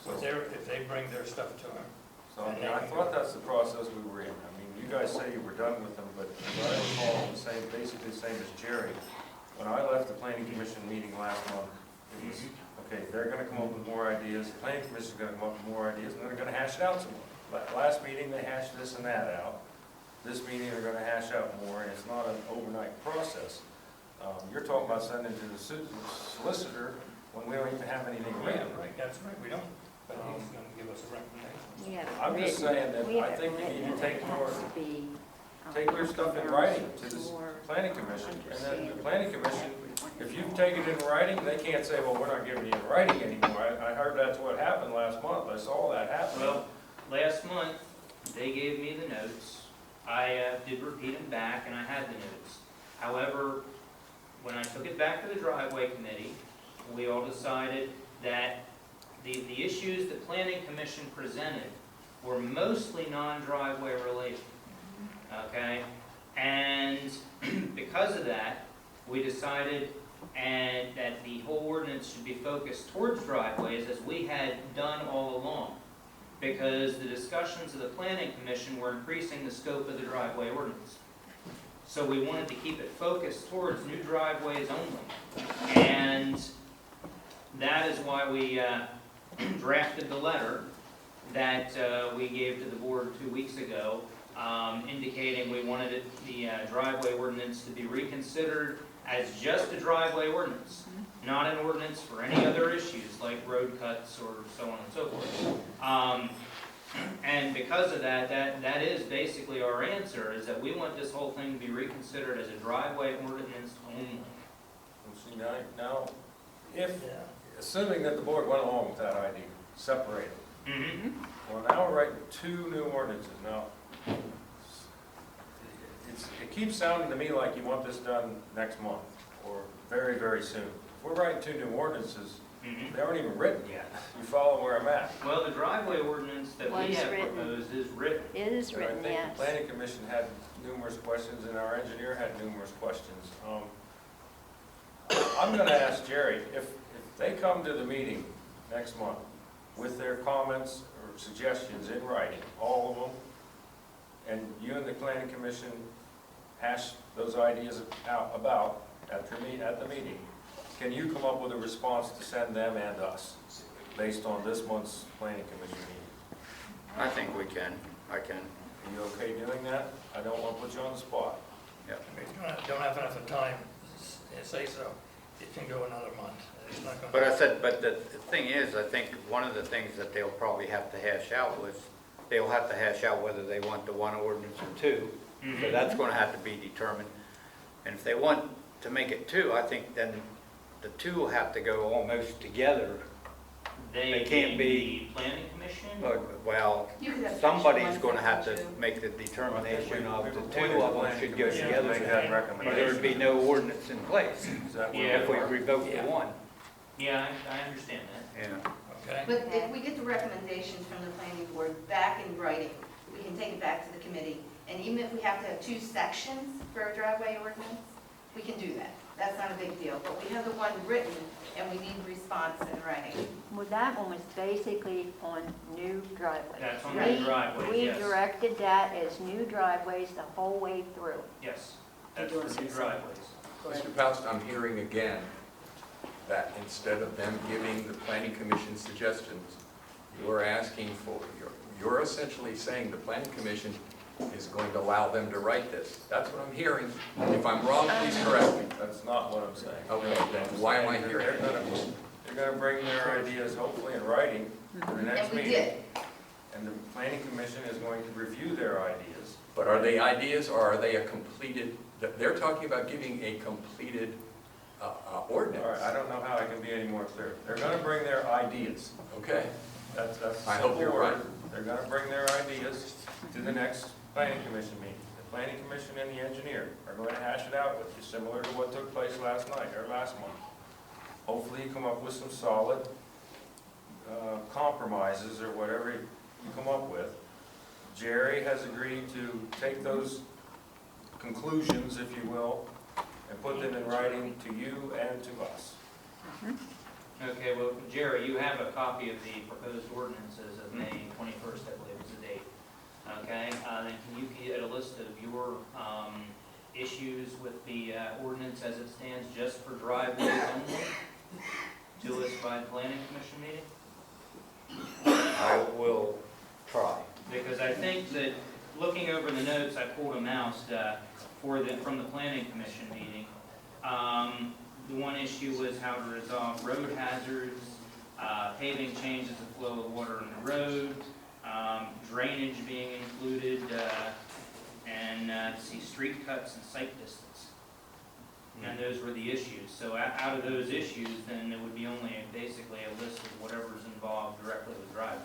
But if they bring their stuff to him. So, I mean, I thought that's the process we were in. I mean, you guys say you were done with them, but as I recall, the same, basically the same as Jerry. When I left the planning commission meeting last month, it was, okay, they're gonna come up with more ideas, the planning commission's gonna come up with more ideas, and they're gonna hash it out some more. Last meeting, they hashed this and that out. This meeting, they're gonna hash out more, and it's not an overnight process. You're talking about sending to the solicitor when we don't even have anything written. Yeah, right, that's right, we don't, but he's gonna give us a recommendation. We have it I'm just written. saying that We have I it think you written, need to and take it more, has to be, take your stuff in writing to the planning commission. And then the planning commission, if you've taken it in writing, they can't say, well, we're not giving you in writing anymore. I heard that's what happened last month. I saw that happen. Well, last month, they gave me the notes. I did repeat them back, and I had the notes. However, when I took it back to the driveway committee, we all decided that the issues the planning commission presented were mostly non-driveway related, okay? And because of that, we decided that the whole ordinance should be focused towards driveways, as we had done all along, because the discussions of the planning commission were increasing the scope of the driveway ordinance. So we wanted to keep it focused towards new driveways only. And that is why we drafted the letter that we gave to the board 2 weeks ago, indicating we wanted the driveway ordinance to be reconsidered as just a driveway ordinance, not an ordinance for any other issues like road cuts or so on and so forth. And because of that, that is basically our answer, is that we want this whole thing to be reconsidered as a driveway ordinance only. See, now, if, assuming that the board went along with that idea, separate them. Well, now we're writing two new ordinances. Now, it keeps sounding to me like you want this done next month or very, very soon. If we're writing two new ordinances, they aren't even written yet. You follow where I'm at? Well, the driveway ordinance that we Was have written. proposed is written. It is And written, I think yes. the planning commission had numerous questions and our engineer had numerous questions. I'm gonna ask Jerry, if they come to the meeting next month with their comments or suggestions in writing, all of them, and you and the planning commission hash those ideas out about at the meeting, can you come up with a response to send them and us? based on this month's planning commission meeting. I think we can, I can. Are you okay doing that? I don't want to put you on the spot. I mean, if you don't have enough time, say so. It can go another month. It's not gonna. But I said, but the thing is, I think one of the things that they'll probably have to hash out was, they'll have to hash out whether they want the one ordinance or two. So that's gonna have to be determined. And if they want to make it two, I think then the two will have to go almost together. They can't be, The planning commission? well, You could have somebody's section gonna one, have to section two. make the determination of the We've two appointed the of them planning should go commission to together. make that Or recommendation. there would be no ordinance in place Is that what Yeah, if we revoke the one. Yeah, I understand that. Yeah. Okay. But if we get the recommendations from the planning board back in writing, we can take it back to the committee. And even if we have to have two sections for a driveway ordinance, we can do that. That's not a big deal. But we have the one written, and we need response in writing. Well, that one was basically on new driveways. That's on new driveways, yes. We directed that as new driveways the whole way through. Yes, that's for new driveways. Mr. Paust, I'm hearing again that instead of them giving the planning commission suggestions, you're asking for, you're essentially saying the planning commission is going to allow them to write this. That's what I'm hearing. If I'm wrong, please correct me. That's not what I'm saying. Okay, then why am I hearing They're that? gonna bring their ideas hopefully in writing to the next And we meeting. did. And the planning commission is going to review their ideas. But are they ideas or are they a completed, they're talking about giving a completed ordinance. All right, I don't know how I can be any more clear. They're gonna bring their ideas. Okay. That's I hope you're simple right. word. They're gonna bring their ideas to the next planning commission meeting. The planning commission and the engineer are going to hash it out with you, similar to what took place last night or last month. Hopefully you come up with some solid compromises or whatever you come up with. Jerry has agreed to take those conclusions, if you will, and put them in writing to you and to us. Okay, well, Jerry, you have a copy of the proposed ordinances of May 21st, I believe is the date. Okay, then can you get a list of your issues with the ordinance as it stands just for driveways only to us by the planning commission meeting? I will try. Because I think that, looking over the notes, I pulled them out from the planning commission meeting. The one issue was how to resolve road hazards, paving changes the flow of water in the road, drainage being included, and let's see, street cuts and site distance. And those were the issues. So out of those issues, then it would be only basically a list of whatever's involved directly with driveways.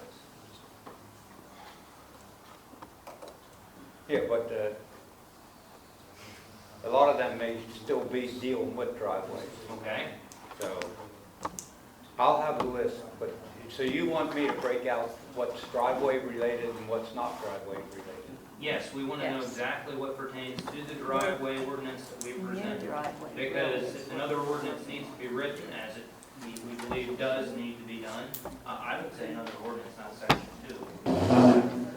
Yeah, but a lot of them may still be dealing with driveways. Okay? So I'll have a list, but, so you want me to break out what's driveway related and what's not driveway related? Yes, we want to know Yes. exactly what pertains to the driveway ordinance that we New presented. driveway. Because if another ordinance needs to be written, as it, we believe does need to be done, I would say another ordinance, not section 2.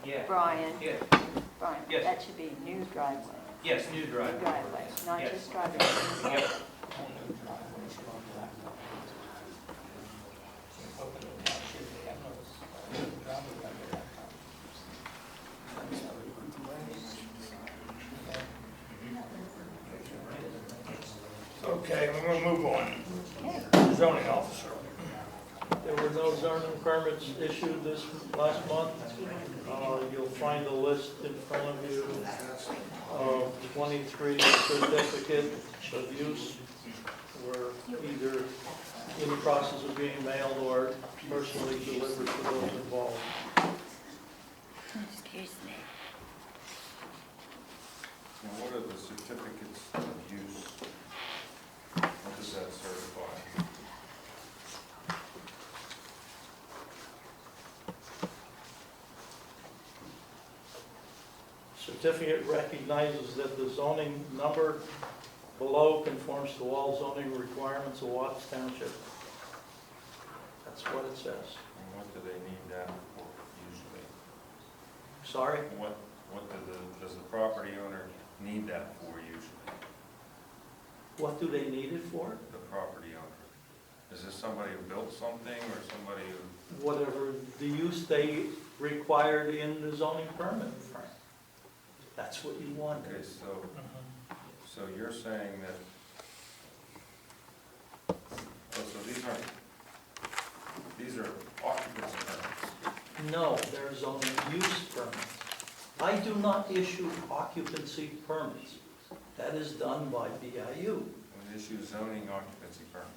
Yeah. Brian, Yeah. Brian, Yes. that should be new driveway. Yes, new New driveway. driveway, not Yes. just driveway. Yep. Okay, we're gonna move on. Zoning officer. There were no zoning permits issued this last month. You'll find a list in front of you of 23 certificates of use were either in the process of being mailed or personally delivered to those involved. Excuse me. Now, what are the certificates of use? What does that certify? Certificate recognizes that the zoning number below conforms to all zoning requirements of Watts Township. That's what it says. And what do they need that for usually? Sorry? What does the property owner need that for usually? What do they need it for? The property owner. Is this somebody who built something or somebody who, Whatever the use they required in the zoning permit, Frank. That's what you wanted. okay, so you're saying that, oh, so these are occupancy permits? No, they're zoning use permits. I do not issue occupancy permits. That is done by BIU. We issue zoning occupancy permits.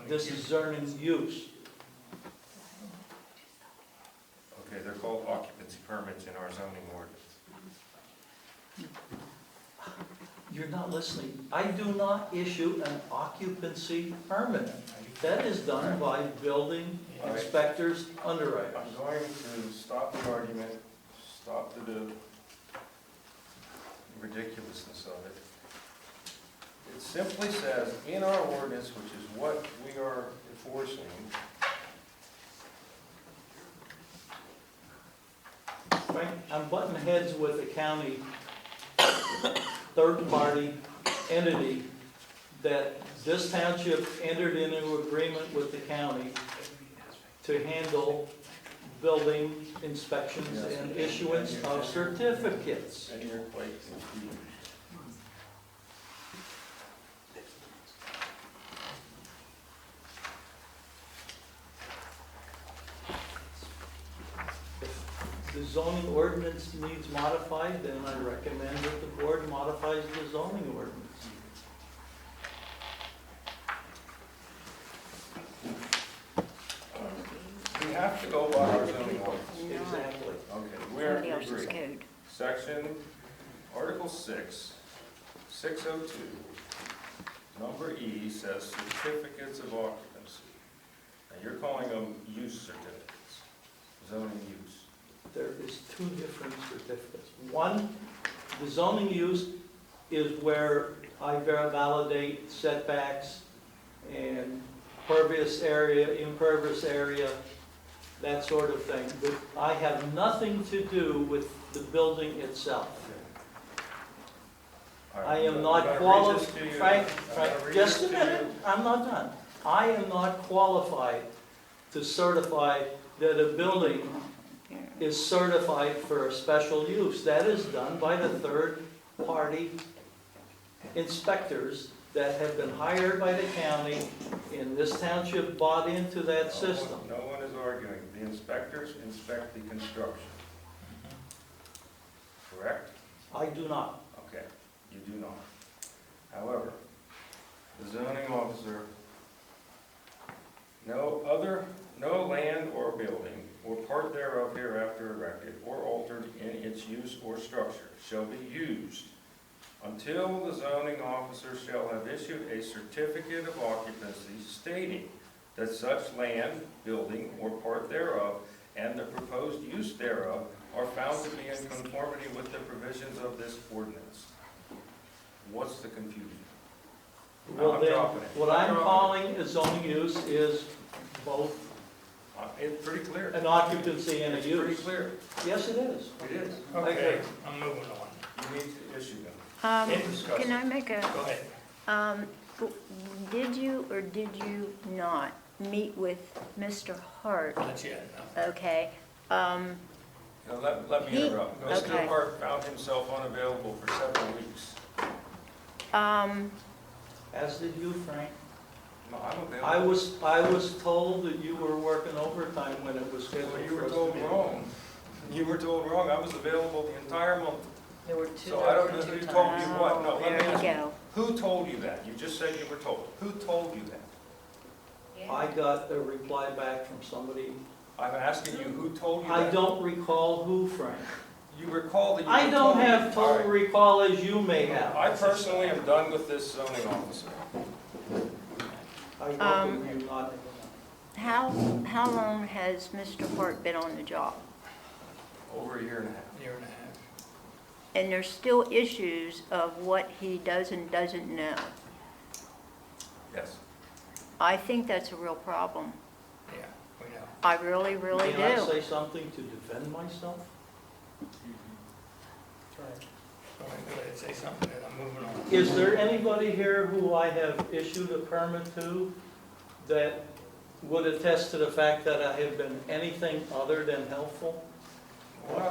This is zoning use. Okay, they're called occupancy permits in our zoning ordinance. You're not listening. I do not issue an occupancy permit. That is done by building inspectors, underwriters. I'm going to stop the argument, stop the ridiculousness of it. It simply says, in our ordinance, which is what we are enforcing, Frank, I'm butting heads with the county third-party entity that this township entered into agreement with the county to handle building inspections and issuance of certificates. and you're quite confused. If the zoning ordinance needs modified, then I recommend that the board modifies the zoning ordinance. We have to go by our zoning ordinance. Exactly. Okay, where Somebody else's agree. code. Section, Article 6, 602, number E says certificates of occupancy. And you're calling them use certificates, zoning use. There is two different certificates. One, the zoning use is where I validate setbacks and pervious area, impervious area, that sort of thing. But I have nothing to do with the building itself. All right, I am I'm not gonna read qualified, this to you. Frank, I'm gonna read just this a to you. minute, I'm not done. I am not qualified to certify that a building is certified for a special use. That is done by the third-party inspectors that have been hired by the county, and this township bought into that system. No one is arguing. The inspectors inspect the construction. Correct? I do not. Okay, you do not. However, the zoning officer, no land or building or part thereof hereafter erected or altered in its use or structure shall be used until the zoning officer shall have issued a certificate of occupancy stating that such land, building, or part thereof, and the proposed use thereof are found to be in conformity with the provisions of this ordinance. What's the confusion? Well, I'm then, dropping it. what I'm dropping it. calling a zoning use is both It's pretty clear. an occupancy and a It's pretty use. clear. Yes, it is. It is. Okay, I'm moving on. You need to issue them. In discussion. Can I make a, Go ahead. did you or did you not meet with Mr. Hart? Not yet, no. Okay, Now, let me He- interrupt. okay. Mr. Hart found himself unavailable for several weeks. As did you, Frank. No, I'm available. I was told that you were working overtime when it was scheduled Well, you for were us to told meet. wrong. You were told wrong. I was available the entire month. There were two. So I don't know who told you what. No, let me there ask you you. go. Who told you that? You just said you were told. Who told you that? I got a reply back from somebody. I'm asking you, who told you I that? don't recall who, Frank. You recall that you I were don't told- have All total right. recall as you may have. I personally am done with this zoning officer. I work with you, not. How long has Mr. Hart been on the job? Over a year and a half. Year and a half. And there's still issues of what he does and doesn't know. Yes. I think that's a real problem. Yeah, we know. I really, really Can I do. say something to defend myself? Go ahead, say something, and I'm moving on. Is there anybody here who I have issued a permit to that would attest to the fact that I have been anything other than helpful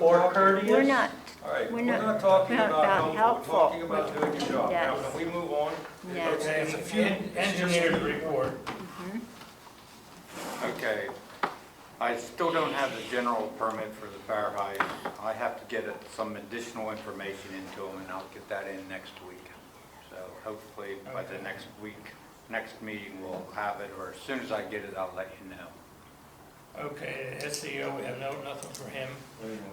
or courteous? We're not, All right, We're we're not not talking about about helpful. helpful, we're talking about doing your job. Now, Yes. can we move on? no. Okay, It's a few- engineer's report. Mhm. Okay, I still don't have the general permit for the fire hydrants. I have to get some additional information into them, and I'll get that in next week. So hopefully by the next week, next meeting, we'll have it, or as soon as I get it, I'll let you know. Okay, SEO, we have nothing for him. Wait a minute.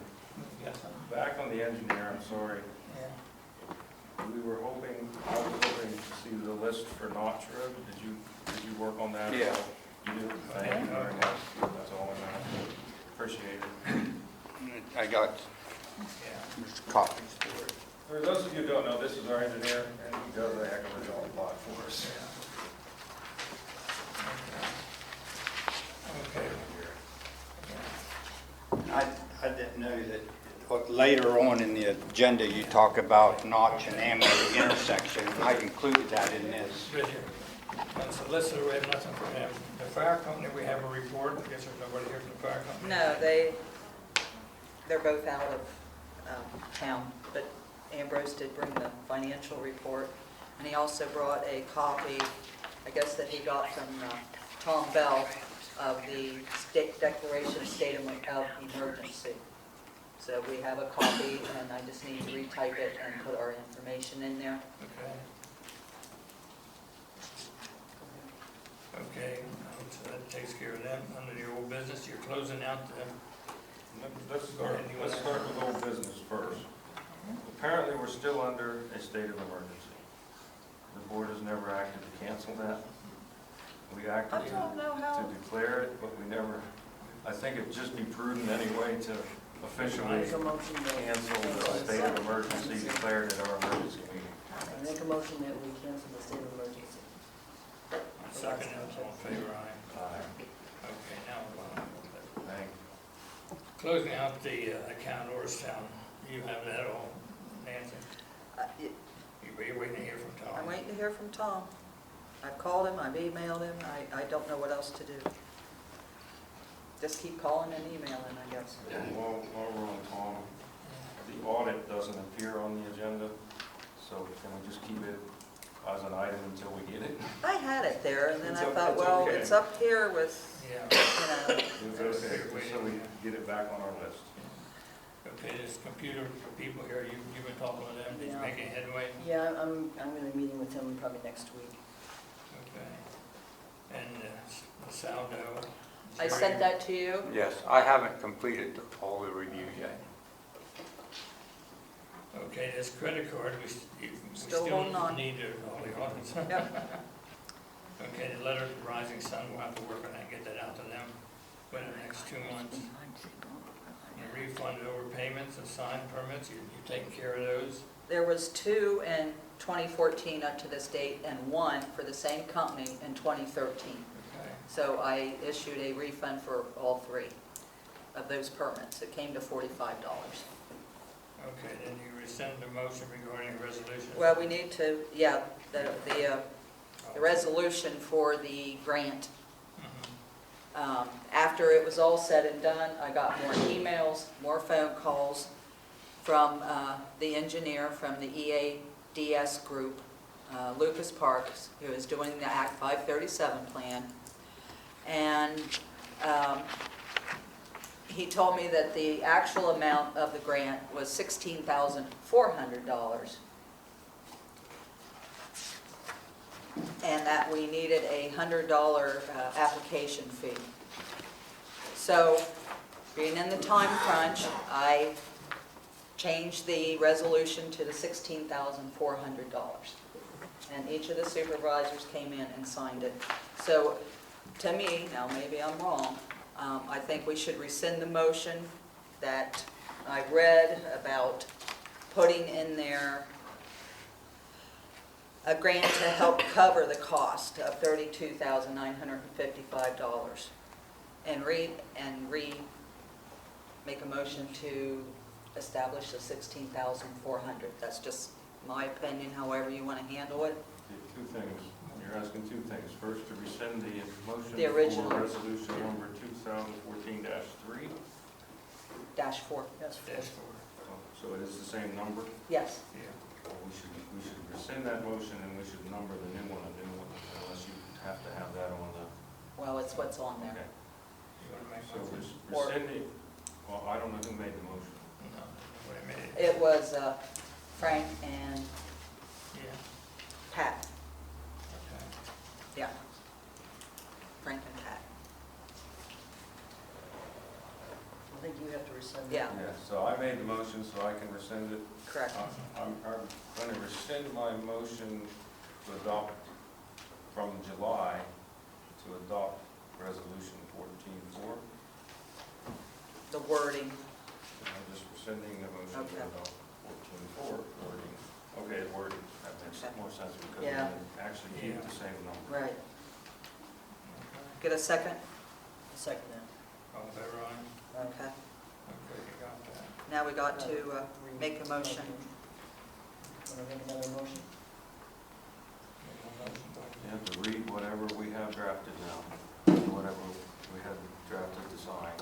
Got something? Back on the engineer, I'm sorry. Yeah. We were hoping, I was hoping to see the list for Notch Road. Did you work on that? Yeah. You did? Thank you very much. That's all I know. Appreciate it. I got Yeah. copies for it. For those of you who don't know, this is our engineer, and he does a heck of a job lot for us. Okay. I didn't know that, but later on in the agenda, you talk about Notch and Amity intersection. I included that in this. Richard, and solicitor, we have nothing for him. The fire company, we have a report. I guess there's nobody here from the fire company. No, they're both out of town, but Ambrose did bring the financial report, and he also brought a copy, I guess that he got from Tom Bell, of the state declaration of state of emergency. So we have a copy, and I just need to retype it and put our information in there. Okay. Okay, so that takes care of that. Under the old business, you're closing out the, Let's start with old business first. Apparently, we're still under a state of emergency. The board has never acted to cancel that. We acted I don't know how. to declare it, but we never, I think it'd just be prudent anyway to officially Make a motion that, cancel the state of emergency declared at our emergency meeting. I make a motion that we cancel the state of emergency. second, all in favor, aye. Aye. Okay, now we're on. Thank Closing out the account Orstown, you have that all, Nancy? You're waiting to hear from Tom? I'm waiting to hear from Tom. I've called him, I've emailed him, I don't know what else to do. Just keep calling and emailing, I guess. While we're on Tom, the audit doesn't appear on the agenda, so can we just keep it as an item until we get it? I had it there, and then I It's thought, it's well, okay. it's up here with, Yeah. It's okay, just so we get it back on our list. Okay, there's computer people here, you've been talking with them, did you Yeah. make any headway? Yeah, I'm going to be meeting with him probably next week. Okay. And the Saldo? I sent that to you. Yes, I haven't completed all the reviews yet. Okay, this credit card, we Still still holding on. need all the audits. Yep. Okay, the letter to Rising Sun, we'll have to work on that, and get that out to them within the next 2 months. And refund overpayments and sign permits, you're taking care of those? There was 2 in 2014 up to this date, and 1 for the same company in 2013. Okay. So I issued a refund for all 3 of those permits. It came to $45. Okay, then you rescind the motion regarding resolution? Well, we need to, yeah, the resolution for the grant. Mhm. After it was all said and done, I got more emails, more phone calls from the engineer from the EADS group, Lucas Parks, who is doing the Act 537 plan. And he told me that the actual amount of the grant was $16,400. And that we needed a $100 application fee. So, being in the time crunch, I changed the resolution to the $16,400. And each of the supervisors came in and signed it. So, to me, now maybe I'm wrong, I think we should rescind the motion that I read about putting in there a grant to help cover the cost of $32,955, and make a motion to establish the 16,400. That's just my opinion, however you want to handle it. Two things, you're asking two things. First, to rescind the motion The original. for resolution number 2014-3. -4. Yes, So it is the same number? Yes. Yeah. Well, we should rescind that motion, and we should number the new one, unless you have to have that on the, Well, it's what's on there. okay. You want to make So motion? rescinding, well, I don't know who made the motion. No, what I made. It was Frank and Yeah, Pat. okay. Yeah. Frank and Pat. I think you have to rescind it. Yeah. Yeah, so I made the motion, so I can rescind it. Correct. I'm going to rescind my motion to adopt from July to adopt resolution 14-4. The wording. I'm just rescinding the motion to Okay. adopt 14-4 wording. Okay, wording, that makes Okay. more sense because Yeah. we actually keep the same number. Right. Okay. Get a second? Second that. All in favor, aye? Okay. Okay, you got that. Now we got to make a motion. Want to make another motion? Make a motion, please. You have to read whatever we have drafted now, whatever we have drafted to sign.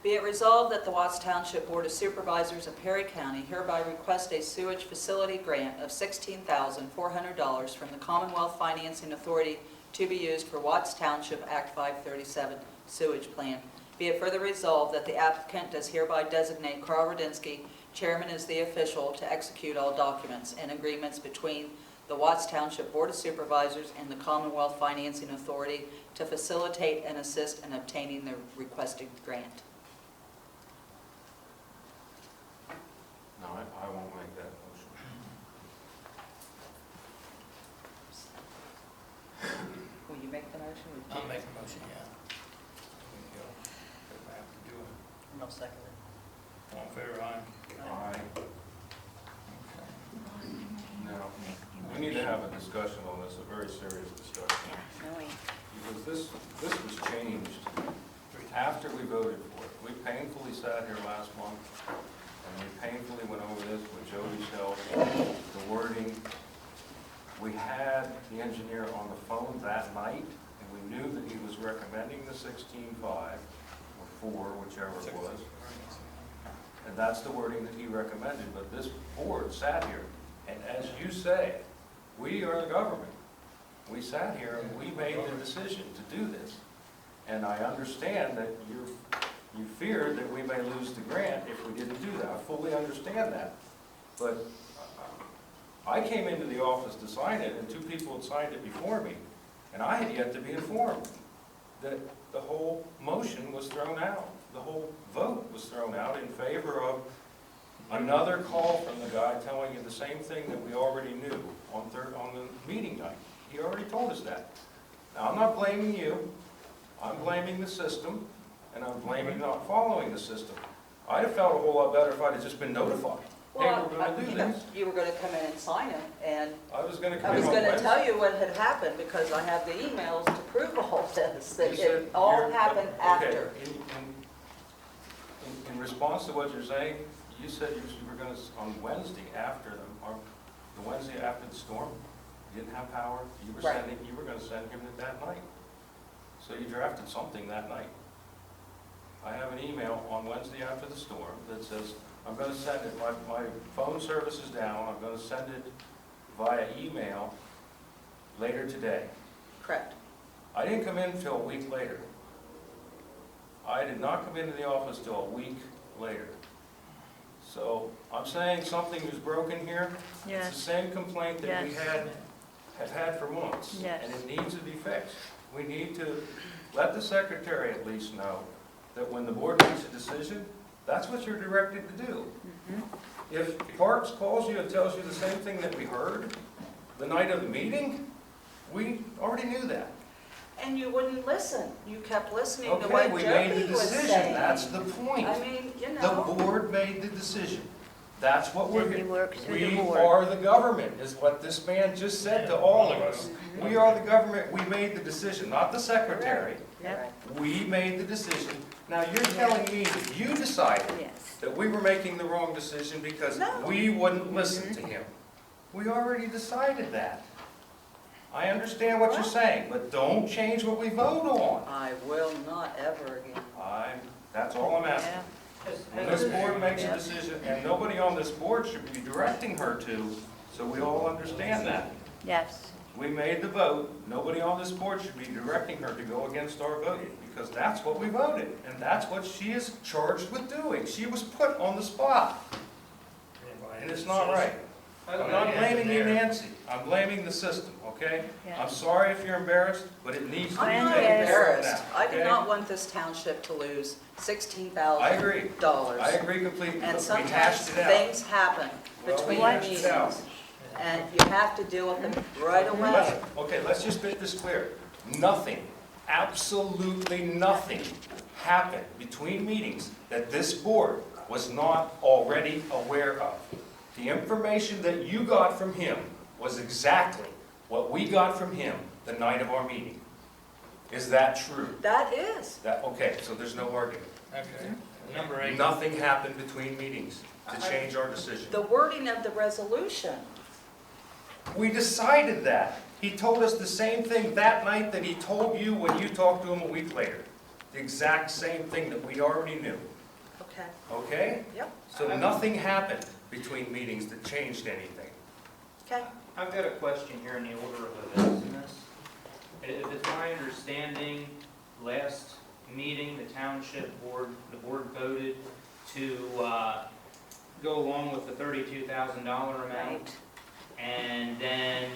Be it resolved that the Watts Township Board of Supervisors of Perry County hereby request a sewage facility grant of $16,400 from the Commonwealth Financing Authority to be used for Watts Township Act 537 sewage plant. Be it further resolved that the applicant does hereby designate Carl Rudinsky, chairman as the official, to execute all documents and agreements between the Watts Township Board of Supervisors and the Commonwealth Financing Authority to facilitate and assist in obtaining the requested grant. No, I won't make that motion. Will you make the motion? Would you- I'll make a motion, yeah. There we go. If I have to do it. No, second it. All in favor, aye? Aye. Okay. Now, we need to have a discussion on this, a very serious discussion. Because this was changed after we voted for it. We painfully sat here last month, and we painfully went over this with Jody's help, the wording. We had the engineer on the phone that night, and we knew that he was recommending the 16.5, or 4, whichever it was. And that's the wording that he recommended, but this board sat here, and as you say, we are the government. We sat here and we made the decision to do this. And I understand that you feared that we may lose the grant if we didn't do that. I fully understand that. But I came into the office to sign it, and 2 people had signed it before me, and I had yet to be informed that the whole motion was thrown out. The whole vote was thrown out in favor of another call from the guy telling you the same thing that we already knew on the meeting night. He already told us that. Now, I'm not blaming you. I'm blaming the system, and I'm blaming not following the system. I'd have felt a whole lot better if I'd have just been notified. Hey, Well, we're going to do this. you were going to come in and sign it, and I was going to I come in was on going to Wednesday. tell you what had happened, because I have the emails to prove all this, that You said it all you're- happened okay, after. In response to what you're saying, you said you were going to, on Wednesday after the Wednesday after the storm, you didn't have power, you were Right. going to send him it that night. So you drafted something that night. I have an email on Wednesday after the storm that says, I'm going to send it, my phone service is down, I'm going to send it via email later today. Correct. I didn't come in until a week later. I did not come into the office till a week later. So I'm saying something is broken here. It's Yes. the same complaint that we Yes. have had for months. Yes. And it needs to be fixed. We need to let the secretary at least know that when the board makes a decision, that's what you're directed to do. If Parks calls you and tells you the same thing that we heard the night of the meeting, we already knew that. And you wouldn't listen. You kept listening to Okay, what we made Jody the was decision, saying. that's the point. I mean, you The know, board made the decision. That's what Then you we're, work through the we board. are the government, is what this man just said to all of us. We are the government, we made the decision, not the secretary. Yep. We made the decision Now, you're telling me that you decided Yes. that we were making the wrong decision because No. we wouldn't listen to him. We already decided that. I understand what you're saying, but don't change what we vote on. I will not ever again. That's all I'm asking. When this board makes a decision, and nobody on this board should be directing her to, so we all understand that. Yes. We made the vote, nobody on this board should be directing her to go against our vote, because that's what we voted, and that's what she is charged with doing. She was put on the spot, and it's not right. I'm not blaming you, Nancy, I'm blaming the system, okay? Yeah. I'm sorry if you're embarrassed, but it needs to be I'm not taken care of embarrassed. now, I do okay? not want this township to lose I agree. $16,000. I agree completely, And but we sometimes hashed it out. things happen Well, between we hashed it out. meetings, and you have to deal with them right away. Okay, let's just make this clear. Nothing, absolutely nothing happened between meetings that this board was not already aware of. The information that you got from him was exactly what we got from him the night of our meeting. Is that true? That is. Okay, so there's no argument. Okay, number 8. Nothing happened between meetings to change our decision. The wording of the resolution. We decided that. He told us the same thing that night that he told you when you talked to him a week later. The exact same thing that we already knew. Okay. Okay? Yep. So nothing happened between meetings that changed anything. Okay. I've got a question here in the order of events in this. If it's my understanding, last meeting, the township board, the board voted to go along with the $32,000 amount. Right. And then,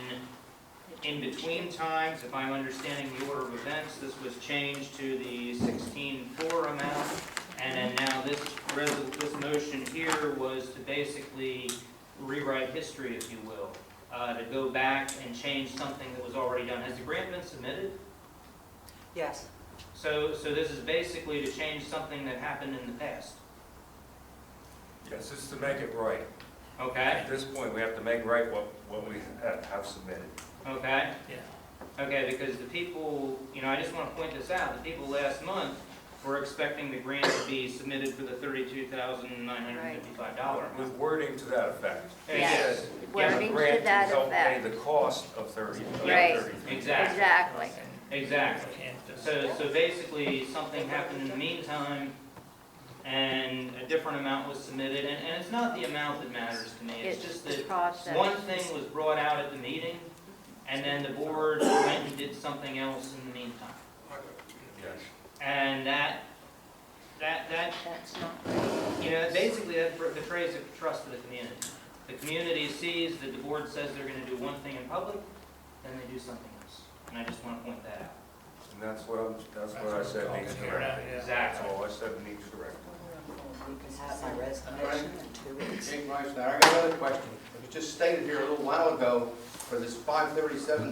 in between times, if I'm understanding the order of events, this was changed to the 16.4 amount. And then now this motion here was to basically rewrite history, if you will, to go back and change something that was already done. Has the grant been submitted? Yes. So this is basically to change something that happened in the past. Yes, it's to make it right. Okay? At this point, we have to make right what we have submitted. Okay? Yeah. Okay, because the people, I just want to point this out, the people last month were expecting the grant to be submitted for the $32,955. With wording to that effect. Yes. It Wording said, to grant to that help pay effect. the cost of 30. Right. Exactly. Exactly. Exactly. Can't, So basically, something happened in the meantime, and a different amount was submitted, and it's not the amount that matters to me, it's just the that process. one thing was brought out at the meeting, and then the board went and did something else in the meantime. Yes. And that, That's not basically that betrays the trust of the community. The community sees that the board says they're gonna do one thing in public, then they do something else. And I just wanna point that out. And that's what I said needs correct. Exactly. That's all I said needs correct. You can have my resignation in 2 weeks. Jake Meister, I got another question. It was just stated here a little while ago for this 537,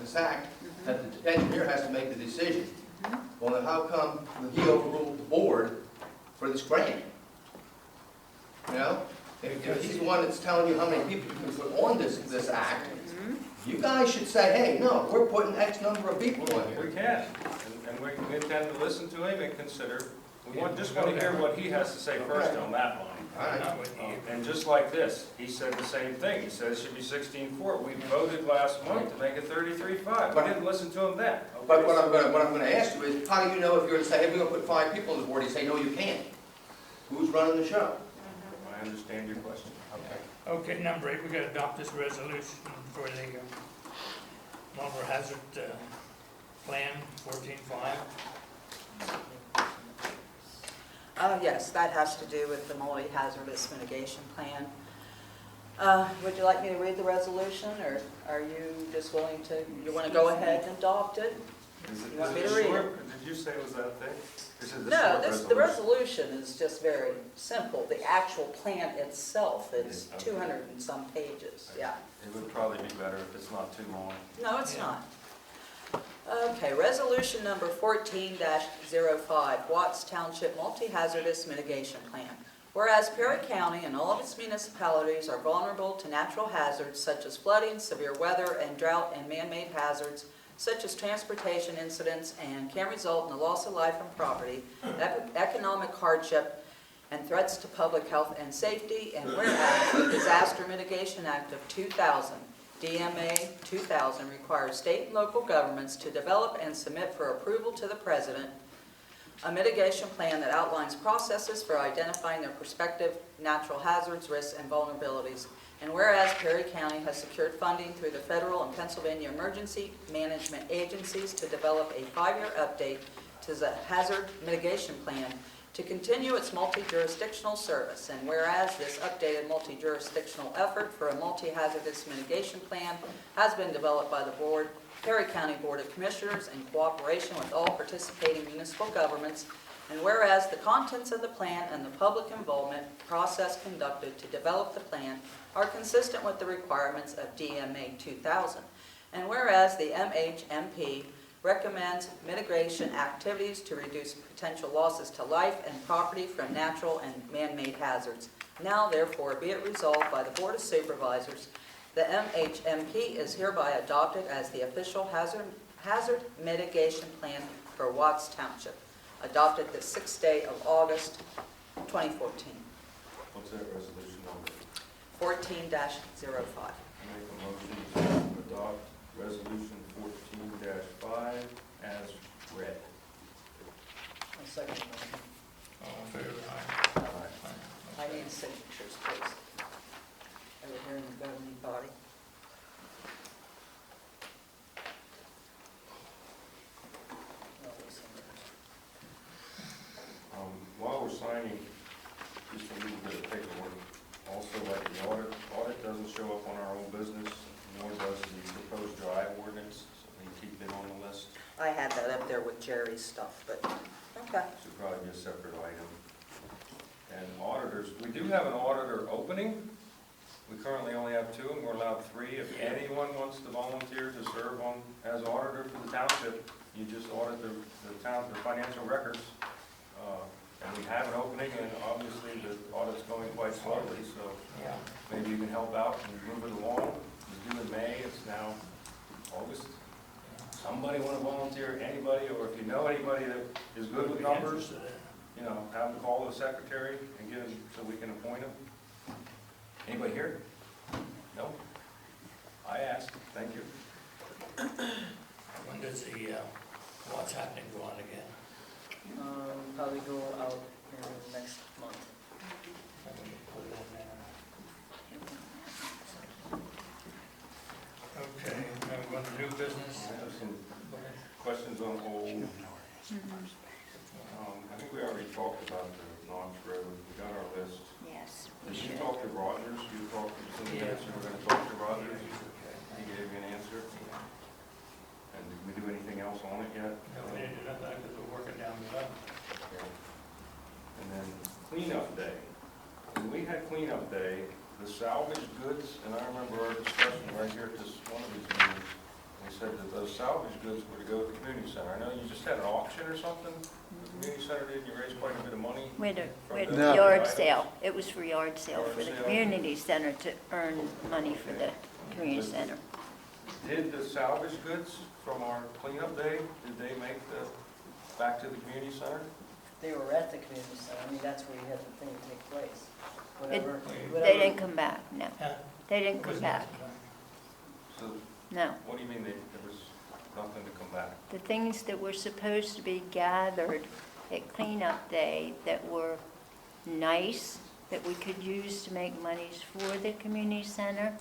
this act, that the engineer has to make the decision. Well, then how come he overruled the board for this grant? You know? If he's the one that's telling you how many people you can put on this act, you guys should say, hey, no, we're putting X number of people on here. We can, and we intend to listen to him and consider. We just want to hear what he has to say first on that line. All right. not with you. And just like this, he said the same thing. He said it should be 16.4. We voted last month to make it 33.5. We didn't listen to him then. But what I'm gonna ask you is, how do you know if you're gonna say, hey, we're gonna put 5 people on the board? You say, no, you can't. Who's running the show? I understand your question. Okay. Okay, number 8, we got to adopt this resolution for the lumber hazard plan 14.5. Yes, that has to do with the multi-hazardous mitigation plan. Would you like me to read the resolution, or are you just willing to, you want to go ahead and adopt it? You want me to read it? Did you say it was that thing? Is it No, short the resolution is just very simple. The actual plan itself is Okay. 200 and some pages, yeah. It would probably be better if it's not too long. No, it's not. Okay, resolution number 14-05, Watts Township Multi-Hazardous Mitigation Plan. Whereas Perry County and all of its municipalities are vulnerable to natural hazards such as flooding, severe weather, and drought and man-made hazards such as transportation incidents, and can result in the loss of life and property, economic hardship, and threats to public health and safety, and whereas the Disaster Mitigation Act of 2000, DMA 2000, requires state and local governments to develop and submit for approval to the President a mitigation plan that outlines processes for identifying their prospective natural hazards, risks, and vulnerabilities. And whereas Perry County has secured funding through the federal and Pennsylvania emergency management agencies to develop a 5-year update to the hazard mitigation plan to continue its multi-jurisdictional service. And whereas this updated multi-jurisdictional effort for a multi-hazardous mitigation plan has been developed by the Perry County Board of Commissioners in cooperation with all participating municipal governments, and whereas the contents of the plan and the public involvement process conducted to develop the plan are consistent with the requirements of DMA 2000, and whereas the MHMP recommends mitigation activities to reduce potential losses to life and property from natural and man-made hazards. Now therefore be it resolved by the Board of Supervisors, the MHMP is hereby adopted as the official hazard mitigation plan for Watts Township, adopted the 6th day of August, 2014. What's that resolution number? 14-05. Make a motion to adopt resolution 14-5 as read. I'll second the motion. All in favor? Aye. I need signatures, please. Over here in the governing body. While we're signing, just a little bit of paperwork. Also, like the audit doesn't show up on our old business, nor does the proposed drive ordinance, so we can keep it on the list. I had that up there with Jerry's stuff, but, okay. Should probably be a separate item. And auditors, we do have an auditor opening. We currently only have 2, and we're allowed 3. If anyone wants to volunteer to serve on as auditor for the township, you just audit the financial records. And we have an opening, and obviously the audit's going quite slowly, so maybe you can help out and move it along. It was due in May, it's now August. Somebody want to volunteer, anybody, or if you know anybody that is good with numbers, you know, have them call the secretary and get them so we can appoint them. Anybody here? No? I asked, thank you. When does the, what's happening go on again? Probably go out here next month. I'm gonna put it in there. Okay, now we're going to new business. I have some questions on old. I think we already talked about the Knox Road. We got our list. Yes. Did you talk to Rogers? You talked to some minutes, you were going to talk to Rogers? He gave you an answer? And did we do anything else on it yet? No, we didn't do nothing because we're working down below. And then cleanup day. When we had cleanup day, the salvage goods, and I remember our discussion right here at this one of these meetings, we said that those salvage goods were to go to the community center. I know you just had an auction or something, the community center did, you raised quite a bit of money. With a No. yard sale. It was for yard sale Yard for the sale. community center to earn money for the community center. Did the salvage goods from our cleanup day, did they make the, back to the community center? They were at the community center, I mean, that's where you had the thing take place. Whatever, They whatever. didn't come back, no. Huh? They didn't come back, So no. what do you mean there was nothing to come back? The things that were supposed to be gathered at cleanup day that were nice, that we could use to make monies for the community center,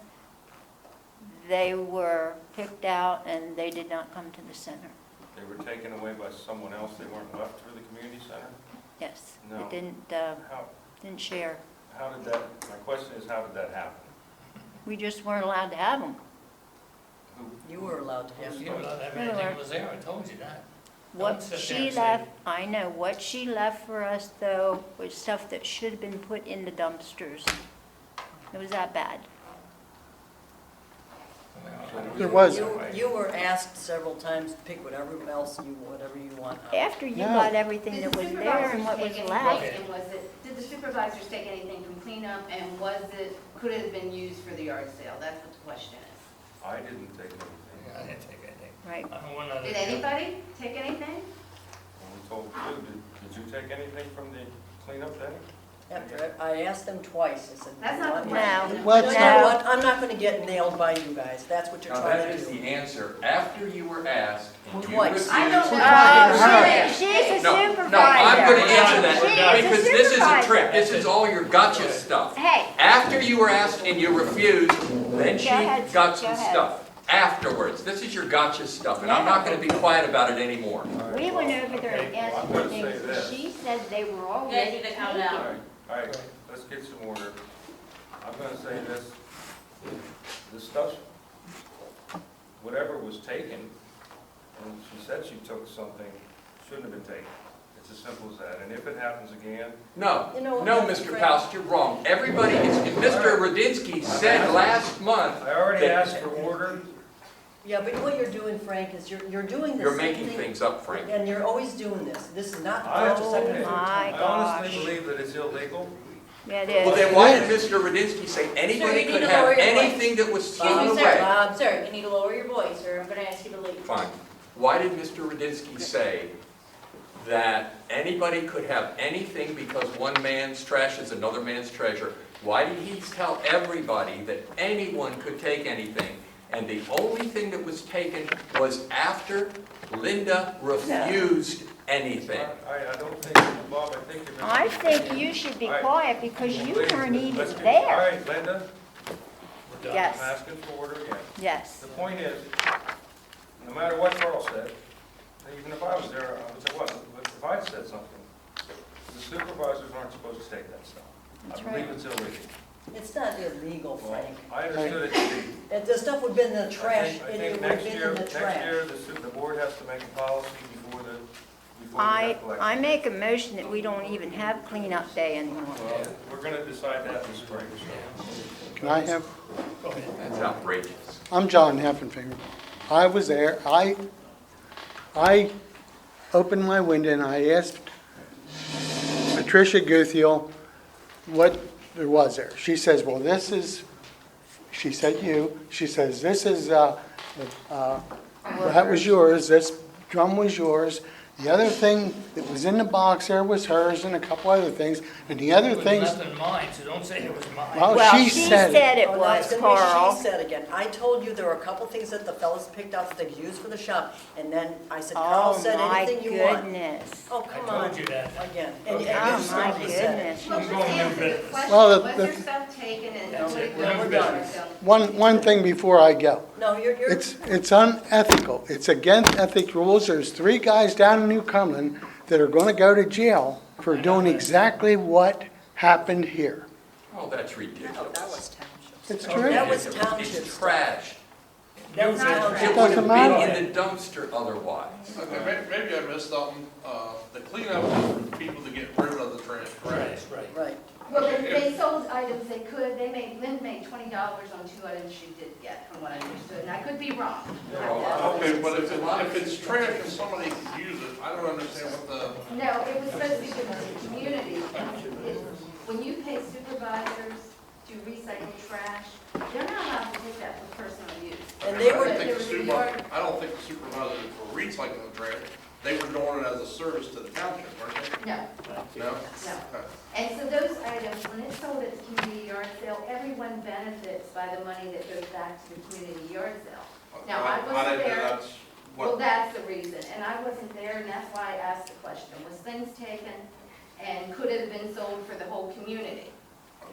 they were picked out and they did not come to the center. They were taken away by someone else, they weren't left for the community center? Yes, No. it How, didn't share. how did that, my question is, how did that happen? We just weren't allowed to have them. You were allowed to have You them. know, that anything was there, I told you that. What Don't sit there she and say left, I know, what she left for us though was stuff that should have been put in the dumpsters. It was that bad. There was- You were asked several times to pick whatever you want out. After you No. got everything that was there and what was left. And did the supervisors take anything from cleanup, and could it have been used for the yard sale? That's what the question is. I didn't take anything. I didn't take anything. Right. One other Did thing. anybody take anything? We told you, did you take anything from the cleanup day? After, I asked them twice, I said. That's not the "You question. No. know No. what? I'm not gonna get nailed by you guys, that's what you're Now, trying that to is do. the answer after you were asked and you Twice. refused. I don't know. Oh, she's a No, supervisor. no, I'm going to answer that She's a because this is a supervisor. trick. This is all your gotcha stuff. Hey, After you were asked and you refused, then she Go ahead, got go some ahead. stuff. Afterwards, this is your gotcha stuff, and I'm not going to be quiet about it anymore. we went over there and Okay, well, asked I'm for gonna things, say this. she said they were all Ready ready to to come take out. it. All right, let's get some order. I'm gonna say this, the stuff, whatever was taken, and she said she took something, shouldn't have been taken. It's as simple as that, and if it happens again, No, You know, no, Mr. Mr. Frank- Paust, you're wrong. Everybody is, Mr. Radinsky said last month, I already that- asked for order. Yeah, but what you're doing, Frank, is you're doing the you're same making thing. things up, Frank. And you're always doing this. This is not the I- first or second or third my time. I honestly gosh. believe that it's illegal. Yeah, it Well, is. then why did Mr. Radinsky say anybody you need could to have lower your voice. anything that was Excuse thrown me, away? sir. Sir, you need to lower your voice, or I'm gonna ask you to leave. Fine. Why did Mr. Radinsky say that anybody could have anything because one man's trash is another man's treasure? Why did he tell everybody that anyone could take anything? And the only thing that was taken was after Linda refused anything. I don't think, Bob, I think you're. I think you should be quiet because you Please, weren't even let's get- All there. right, Linda, we're done. Yes. I'm asking for order again. Yes. The point is, no matter what Carl said, even if I was there, I would say, what, if I'd said something, the supervisors aren't supposed to take that stuff. That's I believe right. it's illegal. It's not illegal, Well, Frank. I understood it to be. The stuff would've been in the trash, I and think it would've next been year, in the next trash. year, the board has to make a policy before we I have collection. I make a motion that we don't even have cleanup day anymore. Well, we're gonna decide that this spring, so. Can I have, That's outrageous. I'm John Heffenfinger. I was there, I opened my window and I asked Patricia Guthiel what there was there. She says, well, this is, she said she says, this is, that was yours, this drum was yours. The other thing that was in the box there was hers and a couple other things. And the other It was things, nothing mine, so don't say it was mine. well, Well, she said it. it Oh, now was, it's gonna be Carl. she said again. I told you there were a couple things that the fellas picked out that they could use for the shop, and then I said, Carl Oh, said my anything you want. goodness. Oh, I come told on, you that. again. And Okay. you Oh, my simply said it. goodness. Well, I'm just going answer new the business. question, Well, was the- there stuff taken and That's nobody it. put We're it done. on? One thing before I go. No, you're, It's unethical. It's against ethics rules. There's 3 guys down in New Cumberland that are going to go to jail for doing exactly what happened here. Oh, that's ridiculous. It's that true. was township It's stuff. trash. That was It township. would doesn't have matter. been in the dumpster otherwise. Okay, maybe I missed something. The cleanup is for people to get rid of the trash, correct? Right. Right. Well, they sold items they could, Lynn made $20 on 2 items she did get, from what I understood, and I could be wrong. Okay, but if it's trash and somebody could use it, I don't understand what the, No, it was supposed to be given to the community. When you pay supervisors to recycle trash, they're not allowed to take that for personal use. And they were, I don't think the supervisors were recycling the trash. They were doing it as a service to the township, weren't they? No, No? no. Okay. And so those items, when it's sold at the community yard sale, everyone benefits by the money that goes back to the community yard sale. Now, I wasn't didn't know there. that's Well, what, that's the reason, and I wasn't there, and that's why I asked the question. Was things taken and could it have been sold for the whole community?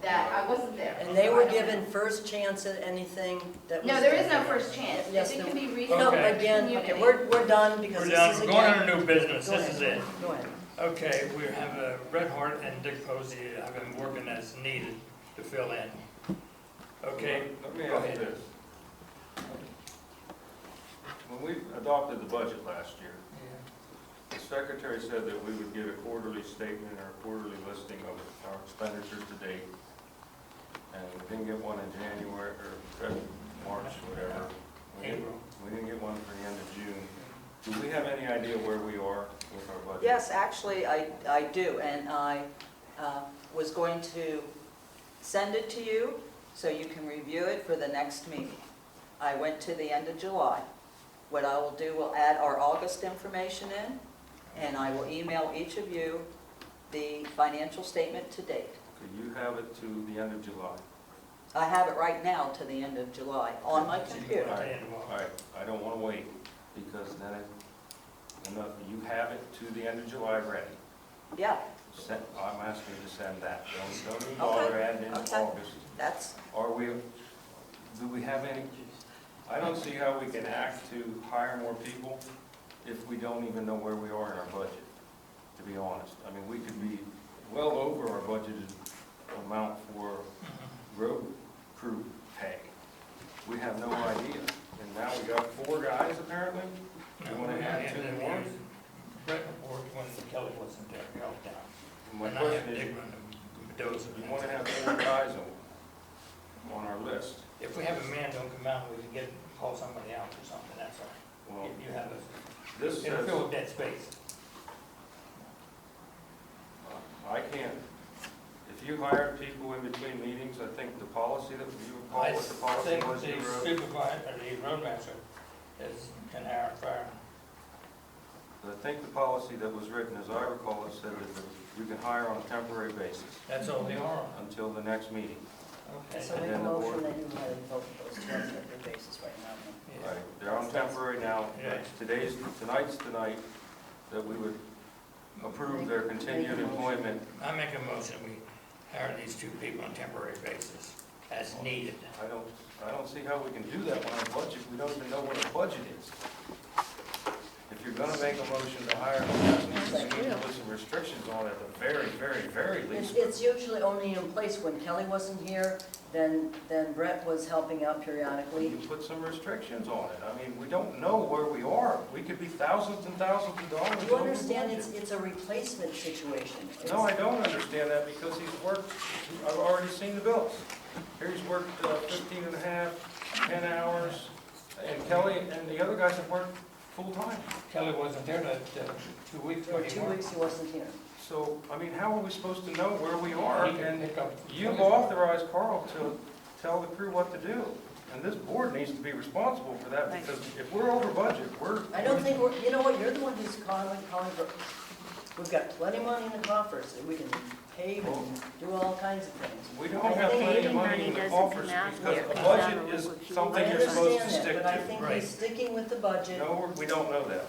That, I wasn't there. and they so were I don't given know. first chance at anything that was. No, there is no first chance. Yes, If it there- can be No, resold to the again, community. okay, we're done because We're this done, is we're going again. on to new business, Go this is ahead. it. Go ahead. Okay, we have Red Hart and Dick Posey have been working as needed to fill in. Okay, Let me go ask ahead. this. When we adopted the budget last year, the secretary said that we would get a quarterly statement or a quarterly listing of our expenditures to date. And we didn't get one in January or February, March, whatever. We didn't get one for the end of June. Do we have any idea where we are with our budget? Yes, actually, I do, and I was going to send it to you so you can review it for the next meeting. I went to the end of July, what I will do, will add our August information in, and I will email each of you the financial statement to date. Could you have it to the end of July? I have it right now to the end of July on my All computer. right, all right, I don't want to wait, because then you have it to the end of July ready. Yeah, I'm asking you to send that. Don't even bother adding in Okay. August. that's, Do we have any, I don't see how we can act to hire more people if we don't even know where we are in our budget, to be honest. I mean, we could be well over our budgeted amount for road crew pay. We have no idea. And now we got 4 guys apparently. We want to add 2 more. Brett reported when Kelly wasn't there, we helped out. My And I question had is, Dick run the dozer. we want to have 4 guys on our list. If we have a man don't come out, we can call somebody out or something, that's all. Well, You have this it'll says, fill a dead space. I can't, if you hired people in between meetings, I think the policy that you would call I what the policy think was. the you wrote. supervisor, or the roadmaster is an hour fire. I think the policy that was written, as I recall, it said that you can hire on a temporary basis That's all they are. until the next meeting. Okay. So make a motion that you hire both of those two on a temporary basis right now. Yeah. Right, they're on temporary now. Yeah. Tonight's tonight, that we would approve their continued employment. I make a motion, we hire these 2 people on a temporary basis as needed. I don't see how we can do that when our budget, we don't even know what our budget is. If you're gonna make a motion to hire them, you need to put some restrictions on it at the very, very, very least. It's usually only in place when Kelly wasn't here, then Brett was helping out periodically. You put some restrictions on it. I mean, we don't know where we are. We could be thousands and thousands of dollars Do you over understand budget. it's a replacement situation? No, I don't understand that because he's worked, I've already seen the bills. Here he's worked 15 and a half, 10 hours, and Kelly and the other guys have worked full-time. Kelly wasn't there that 2 weeks. For 2 weeks he wasn't here. So, I mean, how are we supposed to know where we are? He can And pick up. you've authorized Carl to tell the crew what to do. And this board needs to be responsible for that because if we're over budget, I don't think we're, you know what, you're the one who's calling for, we've got plenty of money in the coffers, and we can pave and do all kinds of things. We don't have plenty of money in the coffers because a budget is something I you're supposed to understand stick that, but I to. think Right. he's sticking with the budget. No, we don't know that.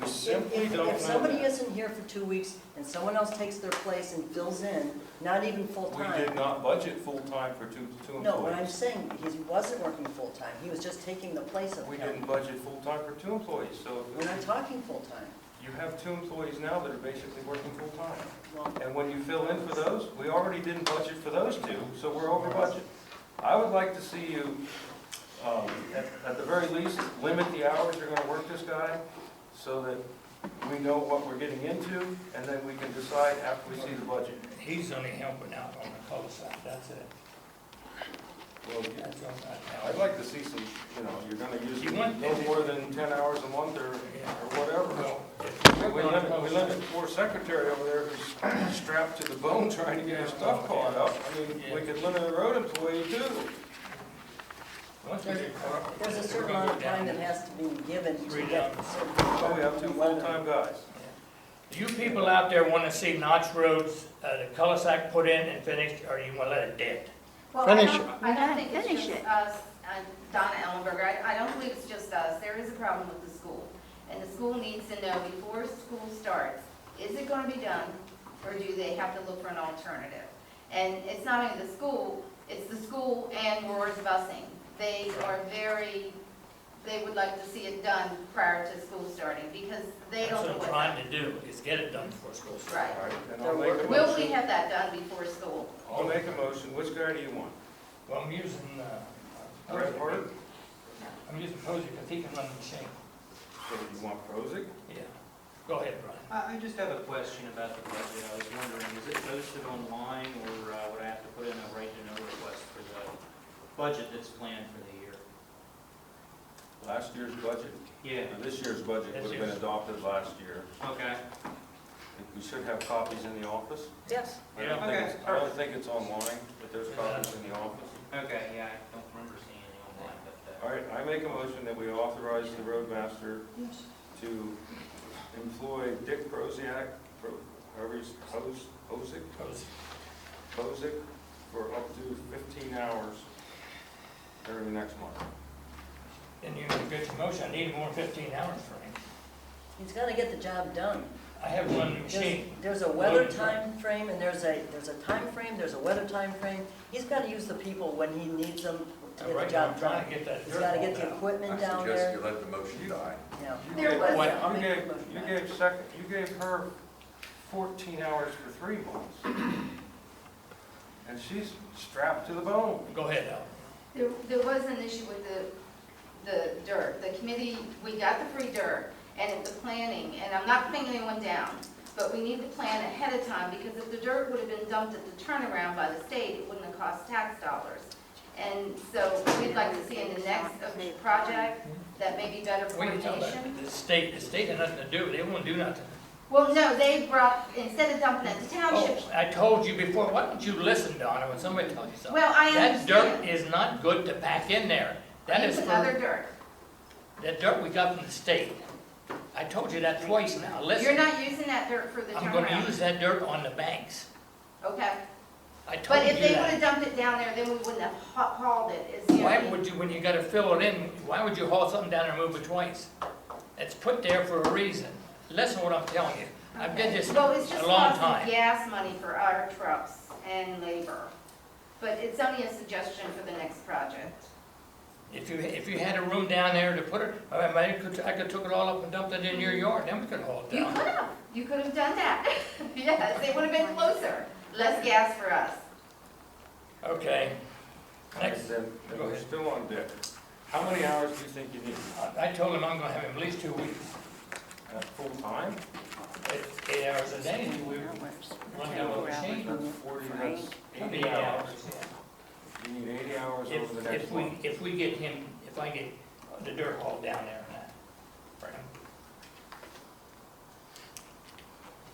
We simply don't know If somebody that. isn't here for 2 weeks and someone else takes their place and fills in, not even We full-time. did not budget full-time for two No, what I'm employees. saying, he wasn't working full-time, he was just taking the place of We him. didn't budget full-time for 2 employees, so We're not talking full-time. you have 2 employees now that are basically working full-time. Well, And when you fill in for those, we already didn't budget for those 2, so we're over budget. I would like to see you, at the very least, limit the hours you're gonna work this guy so that we know what we're getting into, and then we can decide after we see the budget. He's only helping out on the cul-de-sac, that's it. Well, That's all I'd like to see some, you're gonna use You want- no more than 10 hours a month or whatever. Well, We limit poor secretary over there who's strapped to the bone trying to get her stuff caught up. I mean, we could limit a road employee too. There's a certain amount of time that has to be given to get certain. Oh, we have 2 full-time guys. You people out there want to see Notch Roads, the cul-de-sac put in and finished, or you want to let it dead? Well, Finish it. I don't think it's Finish just it. us, Donna Ellenberger, I don't believe it's just us. There is a problem with the school. And the school needs to know before school starts, is it going to be done, or do they have to look for an alternative? And it's not only the school, it's the school and Roar's busing. They are they would like to see it done prior to school starting, because they That's don't know what what's I'm trying to do, is get it done before school starts. Right. All right, then I'll make a Will we motion. have that done before school? I'll make a motion. Which guy do you want? Well, I'm using, Brett Hart? I'm using Posey because he can run the machine. So you want Prozic? Yeah. Go ahead, Brian. I just have a question about the budget. I was wondering, is it posted online, or would I have to put in a right-to-know request for the budget that's planned for the year? Last year's budget? Yeah. This year's budget would have been adopted last year. Okay. We should have copies in the office. yes. I don't think it's online, but there's copies in the office. Okay, yeah, I don't remember seeing any online, but, All right, I I make a motion that we authorize the roadmaster to employ Dick Proziak, however he's, Posick, for up to 15 hours during the next month. And you get your motion, I need more than 15 hours for him. He's got to get the job done. I have one machine. There's a weather time frame, and there's a time frame, there's a weather time frame. He's got to use the people when he needs them to get the Right now, job I'm trying done. to get that He's dirt got to hauled get the out. equipment I down suggest there. you let the motion die. Yeah. You gave her 14 hours for 3 months. And she's strapped to the bone. Go ahead, Al. There was an issue with the dirt. The committee, we got the free dirt, and it's the planning, and I'm not putting anyone down, but we need to plan ahead of time, because if the dirt would have been dumped at the turnaround by the state, it wouldn't have cost tax dollars. And so we'd like to see in the next project that may be better What are you talking coordination. about? The state had nothing to do, they won't do nothing. Well, no, they brought, instead of dumping at the township, Oh, I told you before, why don't you listen, Donna, when somebody tells you something? well, I That dirt understand. is not good to pack in there. That is Use other for, dirt. that dirt we got from the state. I told you that twice now, listen. You're not using that dirt for the I'm gonna turnaround. use that dirt on the banks. Okay. I told But you if they would have that. dumped it down there, then we wouldn't have hauled it, is the Why only. would you, when you gotta fill it in, why would you haul something down there and move it twice? It's put there for a reason. Listen to what I'm telling you. I've been this Well, it's just a long costing time. gas money for our trucks and labor. But it's only a suggestion for the next project. If you had a room down there to put it, I could took it all up and dumped it in your yard, then we could haul it You down. could have, you could have done that. Yes, it would have been closer, less gas for us. Okay. Next, Then Go we're ahead. still on Dick. How many hours do you think you need? I told him I'm gonna have him at least 2 weeks. Full time? It's 8 hours a day, we run down the machine. That's 40, that's It'll be 80 8 hours. hours, yeah. You need 80 hours over the next month. If we get him, if I get the dirt hauled down there and that.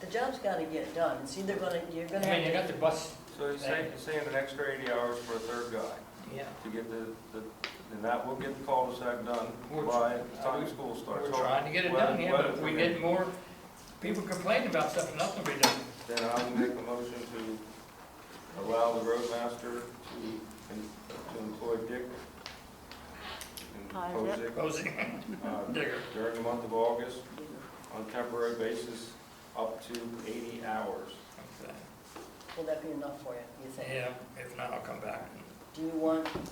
The job's got to get done. It's either you're I going to mean, you have got the bus, So you're saying an extra 80 hours for a third guy yeah. to get and that will get the cul-de-sac done We're by the time school starts. We're trying to get it done, yeah, but if we get more people complaining about stuff, nothing will be done. Then I will make a motion to allow the roadmaster to employ Dick and Posick Posing, digger. during the month of August on a temporary basis up to 80 hours. Okay. will that be enough for you, you think? Yeah, if not, I'll come back. Do you want, I don't know,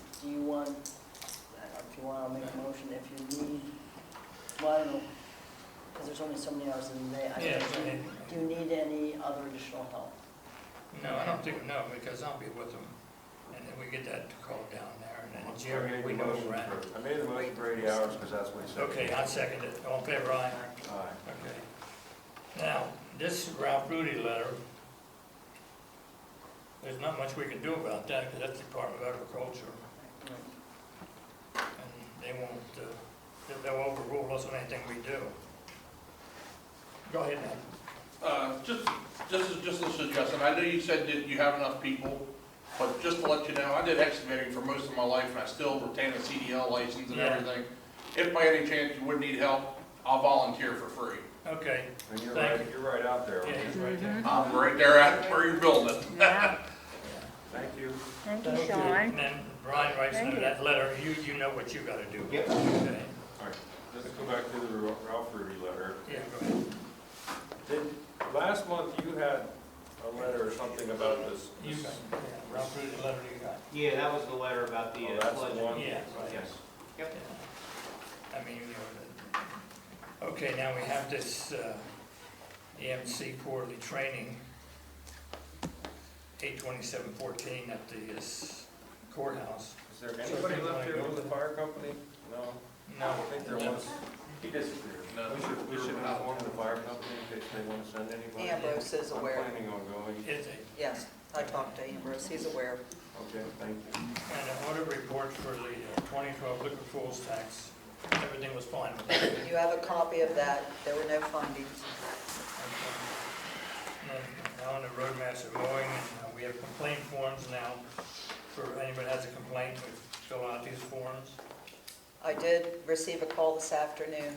if you want, I'll make a motion, if you need, well, I don't know, because there's only so many hours in the day. I Yeah, don't know, do you need any other additional help? No, I don't think, no, because I'll be with them, and then we get that call down there, and then Jerry, we know where we're at. I made the motion for 80 hours because that's what he said. Okay, I second it, all in favor, aye? Aye. Okay. Now, this Ralph Rudy letter, there's not much we can do about that, because that's the Department of Agriculture, and they won't, they'll overrule us on anything we do. Go ahead, Matt. Just a suggestion, I know you said that you have enough people, but just to let you know, I did excavating for most of my life, and I still retain a CDL license and Yeah. everything. If by any chance you would need help, I'll volunteer for free. Okay, And you're Thank right, you're right out there. yeah, he's right there. I'm right there at where you're building it. Yeah, Thank you. thank you, Thank you. Sean. And then Brian writes Thank into you. that letter, you know what you gotta do. Yep. Okay, All right, let's go back to the Ralph Rudy letter. yeah, go ahead. Last month you had a letter or something about this. You got, yeah, Ralph Rudy, the letter you got. Yeah, that was the letter about the Oh, that's the flood. one? Yeah, right. Yes. Yep. I mean, okay, now we have this EMC quarterly training, 8/27/14 at the courthouse. Is there anybody left here from the fire company? No? No, I think there was. He disappeared. We should inform the fire company in case they want to send anybody. Ambrose is aware. I'm planning on going. is it? Yes, I talked to Ambrose, he's aware. Okay, thank you. And an audit report for the 2012 liquor fuels tax, everything was fine with that. You have a copy of that, there were no findings. And now on the roadmaster mowing, and we have complaint forms now. For anybody that has a complaint, we fill out these forms. I did receive a call this afternoon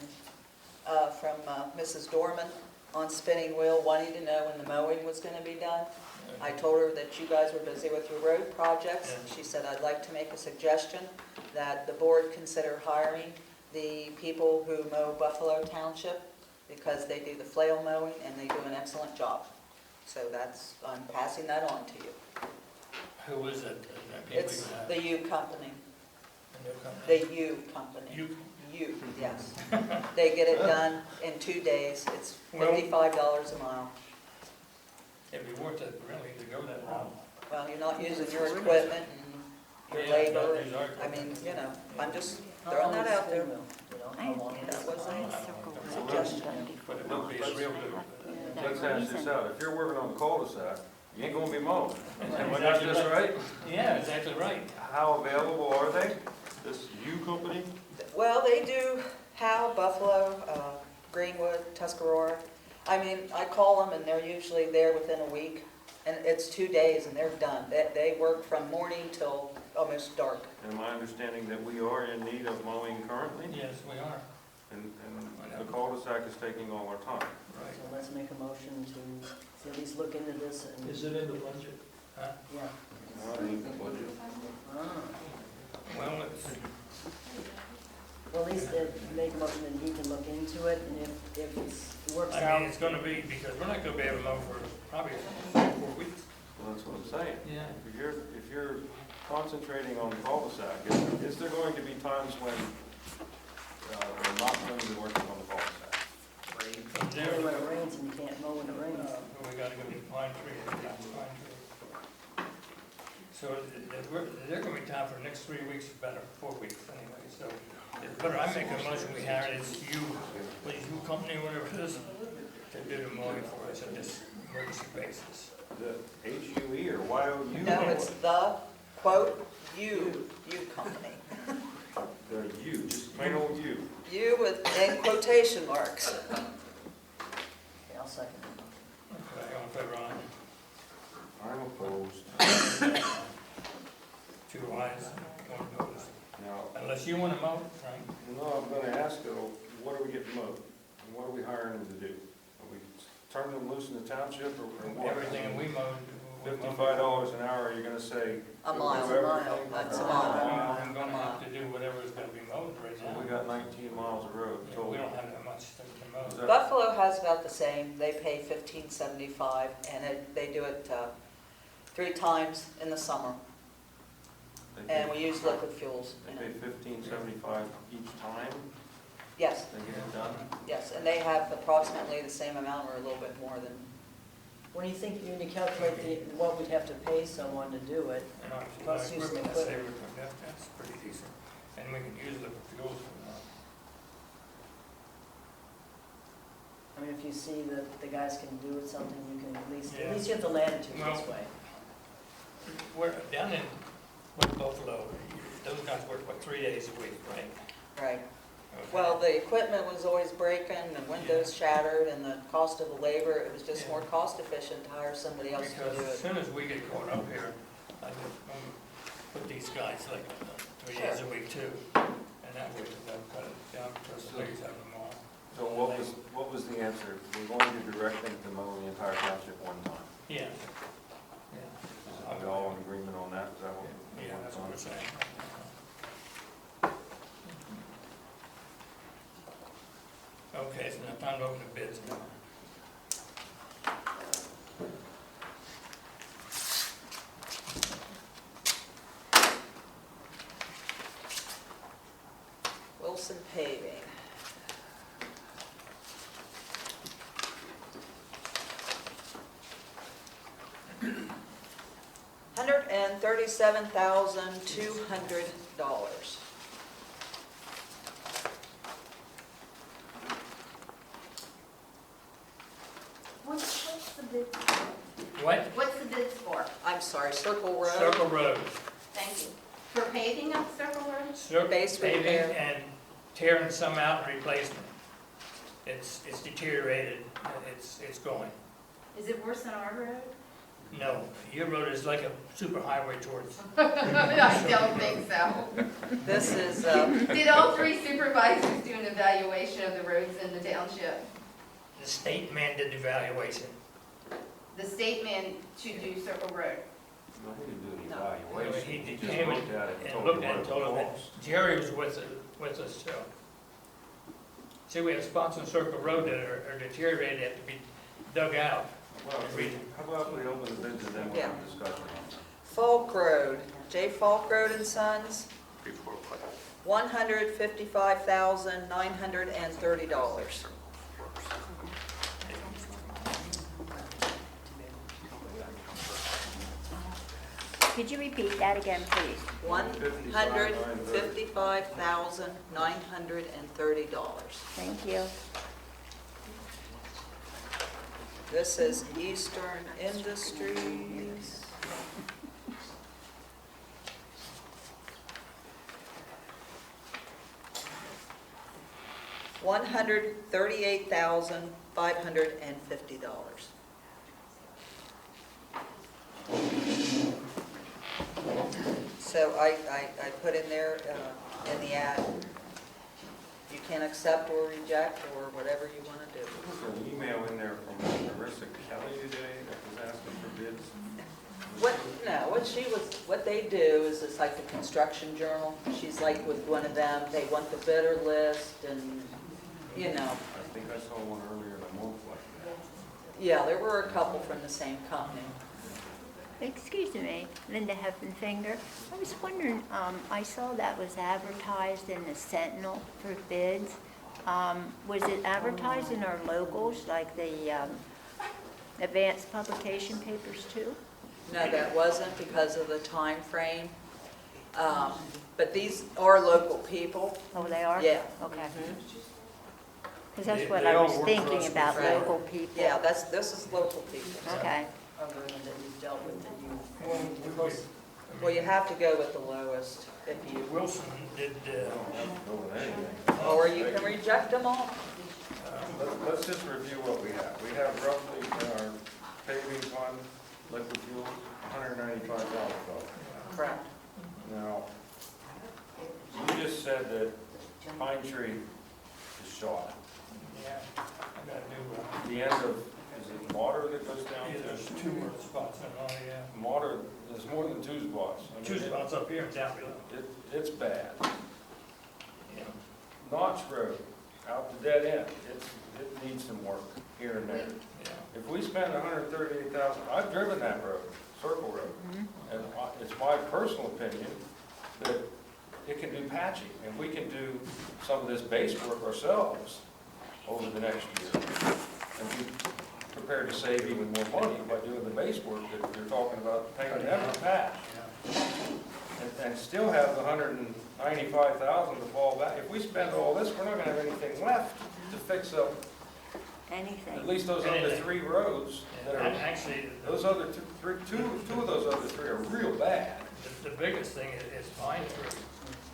from Mrs. Dorman on Spinning Wheel, wanting to know when the mowing was going to be done. I told her that you guys were busy with your road projects. Yeah. She said, I'd like to make a suggestion that the board consider hiring the people who mow Buffalo Township, because they do the flail mowing and they do an excellent job. So I'm passing that on to you. Who is it? It's the U Company. The new company? The U Company. U, yes. They get it done in 2 days. It's $55 a mile. It'd be worth it really to go that route. Well, you're not using your equipment and your Yeah, labor. not use our I mean, equipment. you know, I'm just How throwing long that is out there. Spring Mill? You know, I how long had is That was I a circled suggestion. But it would be a real good. Let's hash this out. If you're working on the cul-de-sac, you ain't gonna be mowing. Am I got Exactly this right? Yeah, exactly right. How available are they? This U company? Well, they do Howe, Buffalo, Greenwood, Tuscarora. I mean, I call them and they're usually there within a week. And it's 2 days and they're done. They work from morning till almost dark. Am I understanding that we are in need of mowing currently? Yes, we are. And the cul-de-sac is taking all our time. Right. So let's make a motion to at least look into this and, Is it in the budget? Huh? yeah. Not in the budget. Ah. Well, it's, Well, at least make a motion and he can look into it, and if it works I out. mean, it's gonna be, because we're not gonna be able to mow for probably 4 weeks. Well, that's what I'm saying. Yeah. If you're concentrating on the cul-de-sac, is there going to be times when we're not going to be working on the cul-de-sac? Only when it rains and you can't mow when it rains. We gotta go get pine tree, pine tree. So they're gonna be time for the next 3 weeks, better, 4 weeks anyway, so. But I make a motion, we hire this please, U Company, whatever it is, to do the mowing for us on this emergency basis. The HUE or YOU? No, it's the, quote, U Company. The U, just plain old U. U with, in quotation marks. Okay, I'll second it. Okay, all in favor, aye? I'm opposed. 2 ayes, 1 opposed. Now, Unless you wanna mow, Frank? no, I'm gonna ask though, what are we getting mowed? And what are we hiring them to do? Are we turning them loose in the township or what? Everything we mowed. $55 an hour, you're gonna say? A mile. do everything? That's a mile. I'm gonna have to do whatever is gonna be mowed right So now. we got 19 miles of road Yeah, total. we don't have that much to Is mow. that- Buffalo has about the same. They pay $15.75 and they do it 3 times in the summer. They And pay- we use liquid fuels. They pay $15.75 each time Yes, they get it done? yes, and they have approximately the same amount or a little bit more than, When you think, when you calculate what we'd have to pay someone to do it, And our Plus use some equipment, I say equipment. that's pretty decent. And we can use liquid fuels for that. I mean, if you see that the guys can do it, something you can Yeah. at least you have the latitude this Well- way. We're down in West Buffalo, those guys work, 3 days a week, right? right. Okay. Well, the equipment was always breaking, the windows shattered, and the cost of the labor, it was just Yeah. more cost efficient to hire somebody else to Because do as it. soon as we get caught up here, I just put these guys like 3 days a week too. And that way they'll cut it down because the ladies have them all. So what was the answer? We're going to direct them to mow the entire township one time. Yeah. Are we all in agreement on that? Is that what? Yeah, that's what we're saying. Okay, so now time to open the bids now. Wilson Paving. $137,200. What's the bid for? What? What's the bids for? I'm sorry, Circle Road. Circle Road. Thank you. For paving of Circle Road? Circle Base paving repair. and tearing some out and replacing it. It's deteriorated, and it's going. Is it worse than our road? No, your road is like a super highway towards, I don't think so. This is, Did all three supervisors do an evaluation of the roads in the township? the state man did the evaluation. The state man to do Circle Road. No, he didn't do the No. evaluation. He just came looked at it and told looked you at what it, told him that cost. Jerry was with us too. See, we have spots on Circle Road that are deteriorated, have to be dug out. Well, how about we open the bids and then we'll Yeah. have a discussion on it? Falk Road, J. Falk Road and Sons, Before class. $155,930. Could you repeat that again, please? $155,930. Thank you. This is Eastern Industries. $138,550. So I put in there, in the ad, you can accept or reject or whatever you want to do. There was an email in there from Marissa Kelly today that was asking for bids. What they do is it's like the construction journal. She's like with one of them, they want the bidder list and, you know. I think I saw one earlier in the month like that. Yeah, there were a couple from the same company. Excuse me, Linda Heffenfinger. I was wondering, I saw that was advertised in the Sentinel for bids. Was it advertised in our locals, like the advanced publication papers too? No, that wasn't because of the time frame. But these are local people. Oh, they are? Yeah. Okay. Because that's They- what they I all was work for thinking us about, before. local people. Yeah, this is local people. Okay. Other than that you've dealt with that you, Well, you have to go with the lowest if you, Wilson did, I don't have to go with anything. or you can reject them all. Let's just review what we have. We have roughly in our paving fund, liquid fuel, $195,000. Correct. Now, you just said that Pine Tree is shot. yeah, I got a new, The end of, is it water that goes down yeah, there's to? 2 more spots in it, yeah. Water, there's more than 2 spots. I mean, 2 spots up here and down below. It's bad. Yeah. Notch Road, out the dead end, it needs some work here and there. Yeah. If we spend $138,000, I've driven that road, Circle Road, and it's my personal opinion that it can do patching, and we can do some of this base work ourselves over the next year, and be prepared to save even more money by doing the base work that you're talking about paying them to patch. And still have the $195,000 to fall back. If we spend all this, we're not gonna have anything left to fix up Anything. at least those other Anything. 3 roads that And are, actually, those other two of those other 3 are real bad. the biggest thing is Pine Tree.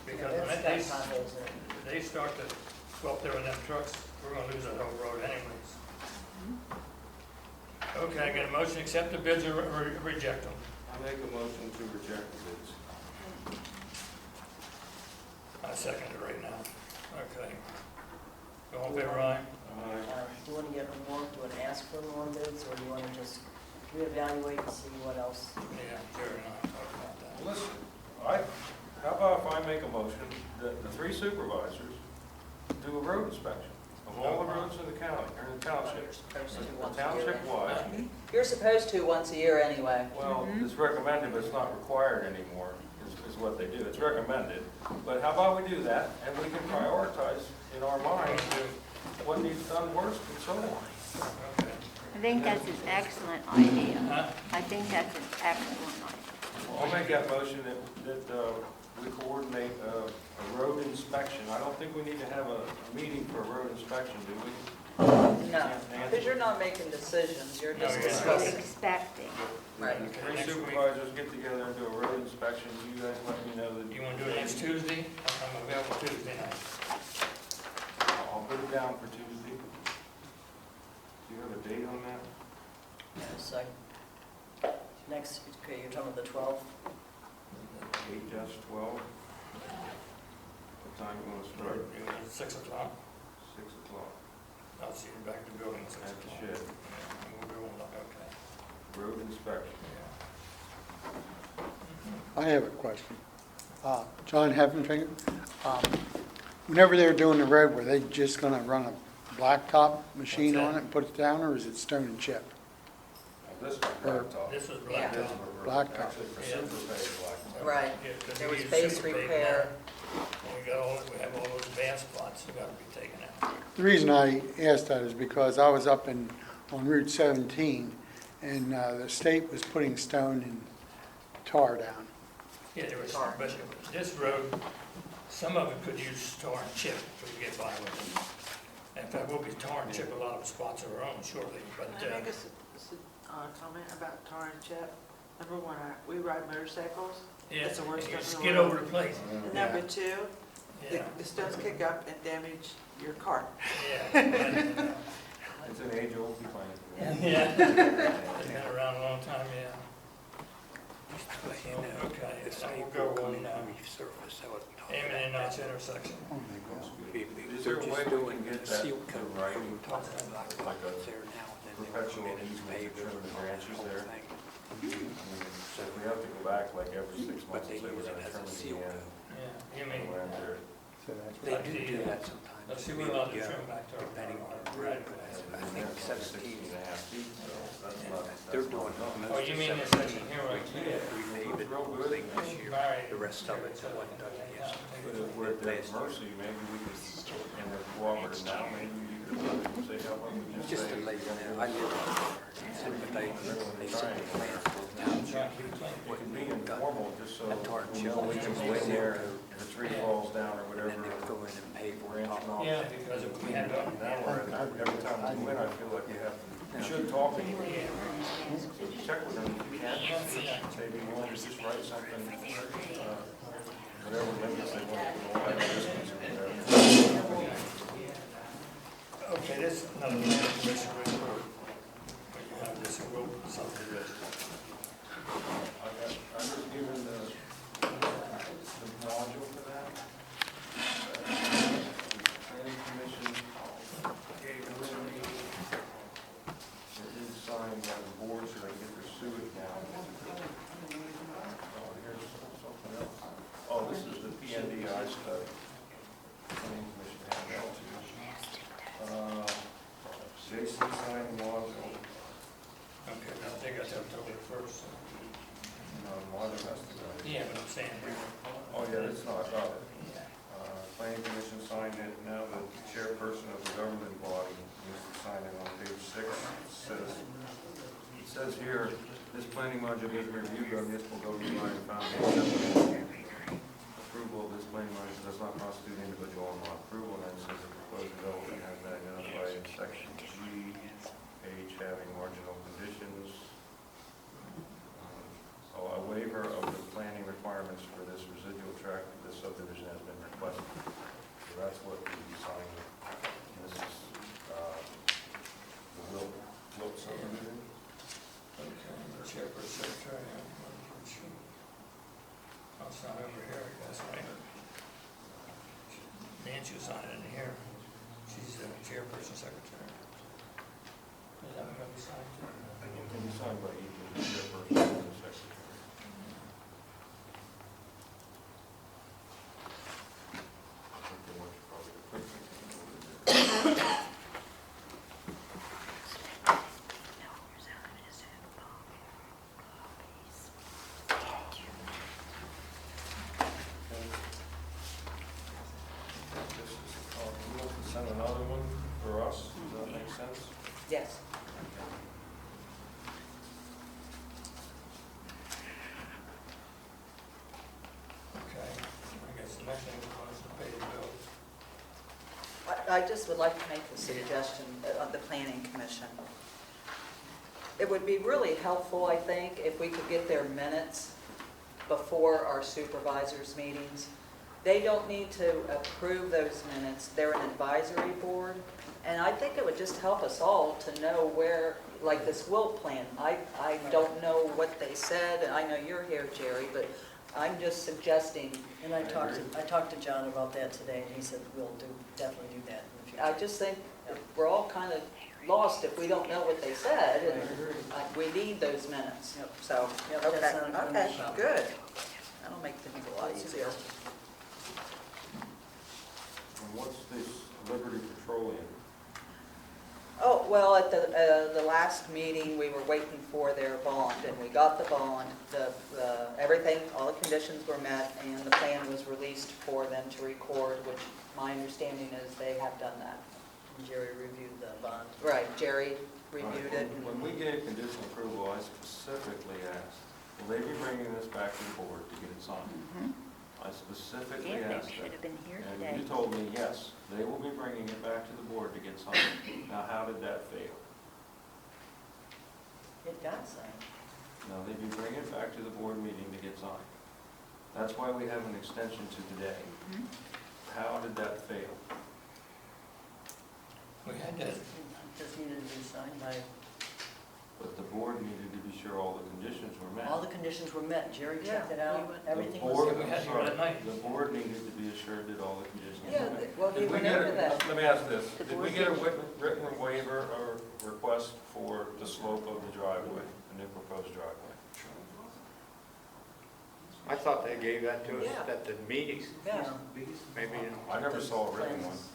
Because when it's they, got potholes in it. they start to go up there with them trucks, we're gonna lose that whole road anyways. Okay, I got a motion, accept the bids or reject them. I make a motion to reject the bids. I second it right now. Okay. Go on, favor aye? Do you want to get more, do you want to ask for more bids, or do you want to just reevaluate and see what else? Yeah, Jerry and I talked about that. Listen, how about if I make a motion that the 3 supervisors do a road inspection of all the roads in the county, or in the township, township wide. You're supposed to once a year anyway. Well, it's recommended, but it's not required anymore, is what they do. It's recommended. But how about we do that, and we can prioritize in our minds what needs done first and so on. Okay. I think that's an excellent idea. Huh? I think that's an excellent idea. I'll make that motion that we coordinate a road inspection. I don't think we need to have a meeting for a road inspection, do we? No, because you're not making decisions, you're just No, you're not. discussing. Expecting. Right. Okay, 3 next week. supervisors get together and do a road inspection. You guys let me know that. You wanna do it next Tuesday? I'm available Tuesday night. I'll put it down for Tuesday. Do you have a date on that? Second. next, okay, you're talking about the 12th? 8-12. What time you want to start? 6 o'clock. 6 o'clock. I'll see you back to the building at 6 At the o'clock. shed. Yeah, we'll go on, okay. Road inspection. Yeah. I have a question. John Heffenfinger, whenever they're doing the road, were they just gonna run a blacktop machine on it and put it down, or is it stone and chip? This is blacktop. This was Yeah. blacktop. Blacktop. Actually, for super phase blacktop. Right. Yeah, 'cause There we was use base super bait repair. now. We have all those bad spots that gotta be taken out. The reason I asked that is because I was up on Route 17, and the state was putting stone and tar down. Yeah, there was, Tar. but this road, some of it could use tar and chip to get by with it. In fact, we'll be tar and chip a lot of spots of our own shortly, but, Can I make a comment about tar and chip? Number one, we ride motorcycles. yeah, That's the worst you stuff in the skid world. over the place. And number two, Yeah, the stones kick up and damage your car. yeah. It's an age-old complaint. Yeah. It's been around a long time, yeah. So, okay, so we'll go on, Amen and Notch intersection. Is there a way we can get that to writing, like a perpetual easement to trim the branches there? I mean, so if we have to go back like every 6 months and say we're gonna trim it again, Yeah, you mean, around there. They do do that sometimes. let's see, we're allowed to trim back to our, right. I think 17 and a half feet, so that's not. They're doing most Oh, of you mean this 17. section here, right? Yeah. We paved it only this year. Right. The rest of it wasn't done yet. But if we're at their mercy, maybe we could, and they're cooperative now, maybe you could say, help them, Just just to say. let you know, I live in Florida, but they said the plans for the township. It can be informal, just so That tar and we chip, know we they can just go in wait there, there, and if the tree falls down or and whatever. then they'll go in and pave on branch top. off. Yeah, because if we had done Now we're, every time we go in, I feel like we have to, we should talk to them. Check with them if you can. Say, do you want to just write something, whatever limits they want to put on that distance or whatever. Okay, this is another planning commission report. You have this, we'll, something that, I was given the module for that. Planning commission gave it to me. It is signed by the board, so they get their sewage down. Oh, here's something else. Oh, this is the PNDI study. Planning commission handout. Jason signed module. okay, I think that's October 1st. Module has to go. Yeah, but I'm saying, Oh, yeah, it's not, yeah. Planning commission signed it, now the chairperson of the government body needs to sign it on page 6. It says here, this planning module is reviewed by municipal government body and found to accept approval of this planning module does not constitute individual or non-approval, and then it says the proposed development has been identified in section G, H having marginal conditions. A waiver of the planning requirements for this residual tract of this subdivision has been requested. So that's what we signed. And this is, the Wilt subdivision. Okay, the chairperson, secretary, I'll sign over here, I guess, right? Nancy will sign it in here. She's the chairperson, secretary. Is that going to be signed too? It can be signed by either the chairperson or the secretary. I think they want you probably to put something over there. This is, we want to send another one for us, does that make sense? Yes. Okay, I guess the next thing is to pay the bills. I just would like to make a suggestion of the planning commission. It would be really helpful, I think, if we could get their minutes before our supervisors' meetings. They don't need to approve those minutes. They're an advisory board. And I think it would just help us all to know where, like this Wilt plan, I don't know what they said, and I know you're here, Jerry, but I'm just suggesting, And I talked to John about that today, and he said we'll definitely do that in the future. I just think we're all kind of lost if we don't know what they said, and we need those minutes. Yep. So, Yep, okay, that's not a okay, problem. good. That'll make things a lot easier. And what's this Liberty Petroleum? Oh, well, at the last meeting, we were waiting for their bond, and we got the bond. Everything, all the conditions were met, and the plan was released for them to record, which my understanding is they have done that. Jerry reviewed the bond. Right, Jerry reviewed it. When we gave conditional approval, I specifically asked, will they be bringing this back to the board to get it signed? I specifically Damn, asked it should that. have been here And today. you told me, yes, they will be bringing it back to the board to get signed. Now, how did that fail? It got signed. No, they'd be bringing it back to the board meeting to get signed. That's why we have an extension to today. How did that fail? We had that, Just needed to be signed by, But the board needed to be sure all the conditions were met. all the conditions were met. Jerry checked it Yeah, out, we went- everything The was. board, We had I'm it that sorry, night. the board needed to be assured that all the conditions Yeah, were met. well, he Did we went get over that. Let me ask this, The did we board get a did. written waiver or request for the slope of the driveway, the new proposed driveway? I thought they gave that to us Yeah. at the meeting, Yeah. maybe. I never saw a written one. Plans.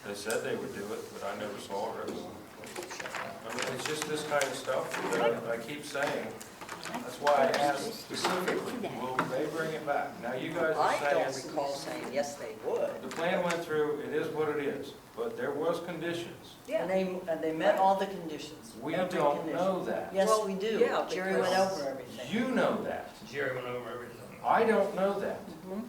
They said they would do it, but I never saw a written one. I mean, it's just this kind of stuff that I keep saying. That's why I asked specifically, will they bring it back? Now, you guys I are don't saying, recall saying yes, they would. the plan went through, it is what it is, but there was conditions. And they met all the conditions. We every don't condition. know that. Yes, Well, we do. yeah, Jerry went because- over everything. You know that. Jerry went over everything. I don't know that. Mhm.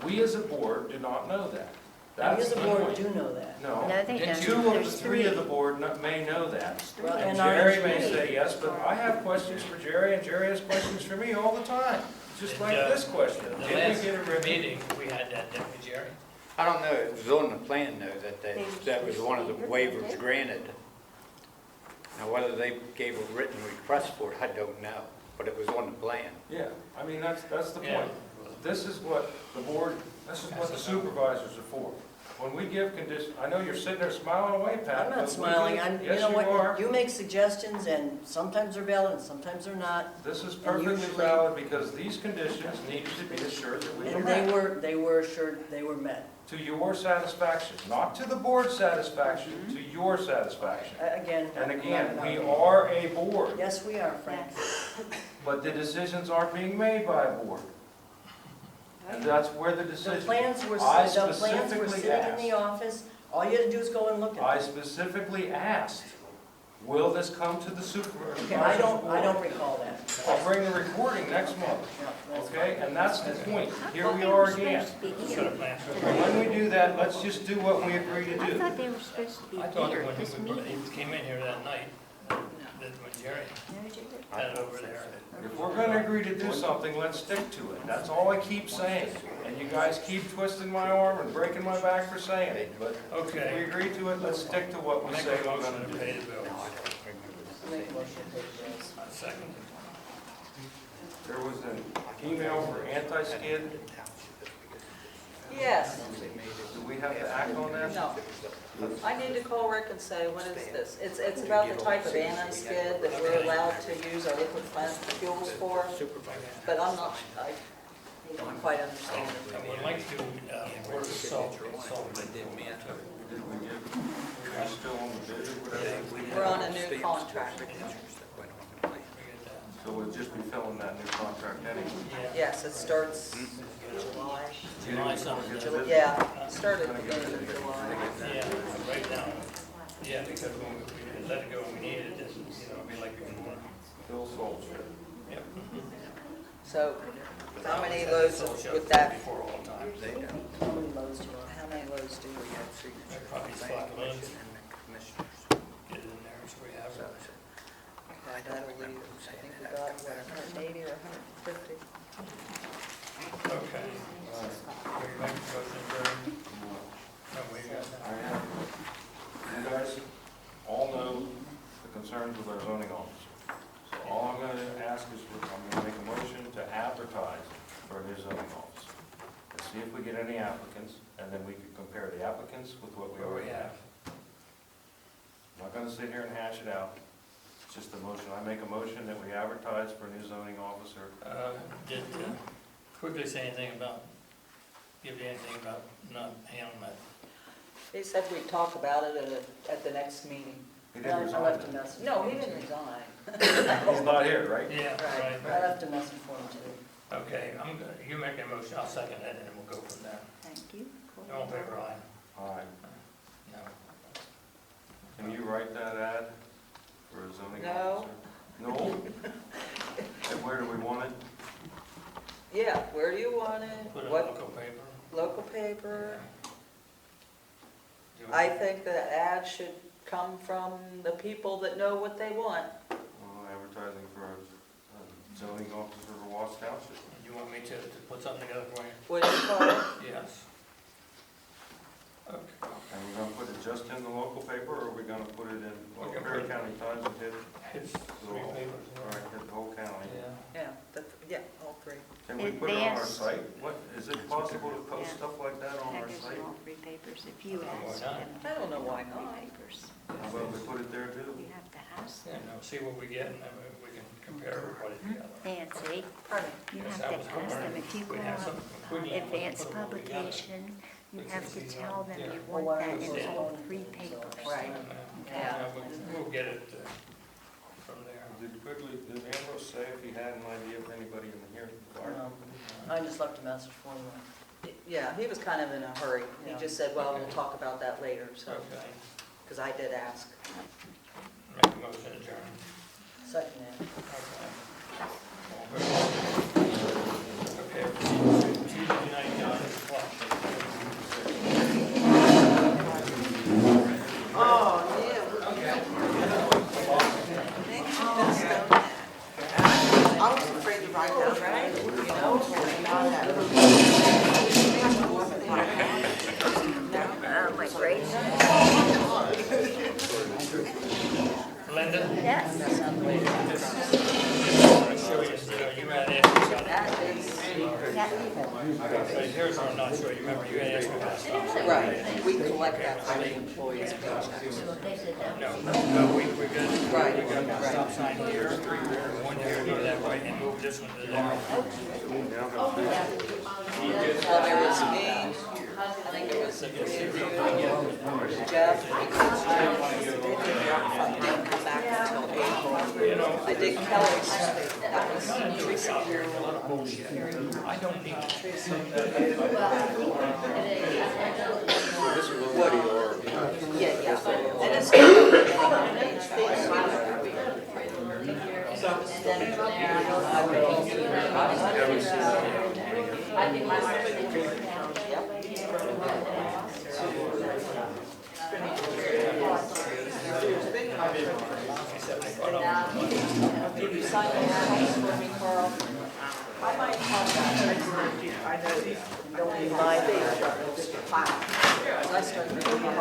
We as a board do not know that. We That's as a the board point. do know that. No. No, they don't. Two of the There's three of the board may know that. Well, And our Jerry may engineer- say yes, but I have questions for Jerry, and Jerry has questions for me all the time. Just like this question. The Did we last get a written? meeting, we had that, didn't we, Jerry? I don't know, it was on the plan though, that was one of the waivers granted. Now, whether they gave a written request for it, I don't know, but it was on the plan. Yeah, I mean, that's the Yeah. point. This is what the board, this is what the supervisors are for. When we give conditions, I know you're sitting there smiling away, Pat. I'm but not we smiling, do- I'm, you Yes, know you are. what, you make suggestions and sometimes they're valid and sometimes they're not. This is And perfectly usually- valid because these conditions needed to be assured that we were And met. they were assured they were met. To your satisfaction, not to the board's satisfaction, to your satisfaction. Again. And again, not- we are a board, Yes, we are, Frank. but the decisions aren't being made by a board. And that's where the The decision. plans were, I the plans were specifically sitting in the asked. office, all you had to do is go and look I at them. specifically asked, will this come to the supervisor? Okay, I don't recall that. I'll bring the recording next month, Yeah, that's okay? fine. And that's the point. I Here thought we they are were again. supposed to be Should have here. planned for And it. when we do that, let's just do what we agreed to I do. thought they were supposed to be I thought here that at this when meeting. he came in here that night, that when Jerry had it over there. If we're gonna agree to do something, let's stick to it. That's all I keep saying. And you guys keep twisting my arm and breaking my back for saying it. But if we Okay, agree to it, let's stick to what we make say a we're motion gonna to do. pay the bills. Make a motion to pay the bills. Second. There was an email for anti-skid. Yes. Do we have to act on that? No. I need to call Rick and say, what is this? It's about the type of anti-skid that we're allowed to use our liquid fuels for, but I'm not, I don't quite understand it. I would like to, order salt. Did we get, are we still on the bid or whatever? We're on a new contract. So we'll just be filling that new contract anyway. Yes, it starts July. July something. Yeah, it started at the beginning of July. Yeah, right now. Yeah, because when we let it go, we need it, it's, it'd be like before. Fill salt shed. Yep. So how many loads Salt with that, Before all times. How many loads do you want? how many loads do we have? Probably 5 loads. Get it in there, so we have it. Okay, that'll leave, I think we got, what, 180 or 150? Okay. Will you make a motion, Jerry? No, we got that. You guys all know the concerns with our zoning officer. So all I'm gonna ask is, I'm gonna make a motion to advertise for a new zoning officer. And see if we get any applicants, and then we can compare the applicants with what we already have. I'm not gonna sit here and hash it out. It's just a motion. I make a motion that we advertise for a new zoning officer. Did quickly say anything about, give you anything about not handling that? He said we'd talk about it at the next meeting. He I didn't resign. left a message. No, he for him, didn't too. resign. He's not here, right? Yeah, Right. right. I left a message for him too. Okay, you make a motion, I'll second it, and then we'll go from there. Thank you. All in favor, aye? All right. No. Can you write that ad for a zoning No. officer? No? And where do we want it? Yeah, where do you want it? Put it in What local paper. local paper? Do I think that ad should come from the people that know what they want. Well, advertising for a zoning officer for Watts Township. You want me to put something together for you? What do you call it? Yes. Okay. And we're gonna put it just in the local paper, or are we gonna put it in, well, We can Perry put it- County Times and hit It's the three whole, papers. all right, hit the whole county? Yeah. Yeah, all three. Can we put it on our Advance. site? What, is it possible to post Yeah. stuff like that on That our goes site? in all three papers. If you Why ask not? them. I don't know why Three not. papers. How about we put it there too? You have to ask Yeah, them. no, see what we get, and then we can compare everybody together. Nancy, Pardon? you Yes, have that to was ask good. them, if you We go have out, something equivalent, we can advance put it all together. publication, you We have can to see, tell them yeah. you Well, want why that don't in you- all three papers. Right. Yeah. We'll get it from there. Did Ambrose say if he had an idea of anybody in here? No, I just left a message for him. Yeah, he was kind of in a hurry. He Yeah. just said, well, we'll talk about that later, so, Okay. because I did ask. Make a motion to adjourn. Second that. Okay. Okay, Tuesday night, 9 o'clock. Oh, yeah. I was afraid to write down, right? You know, My grades? Linda? Yes. I show you, you had asked me about That is, but here's what I'm not sure, you remember, you had asked me about stuff. right, we collect that from the employees' paychecks. No, we're good. Right. We got a stop sign here, one here, go that way, and move this one to the left. Well, there was me, I think it was Jeff, because they didn't come back until April. I did Kelly's, that was Teresa. I don't need to. Yeah, yeah. And it's. Did you sign the package for me, Carl? I might have that. I know. Don't be my favorite. I started reading it.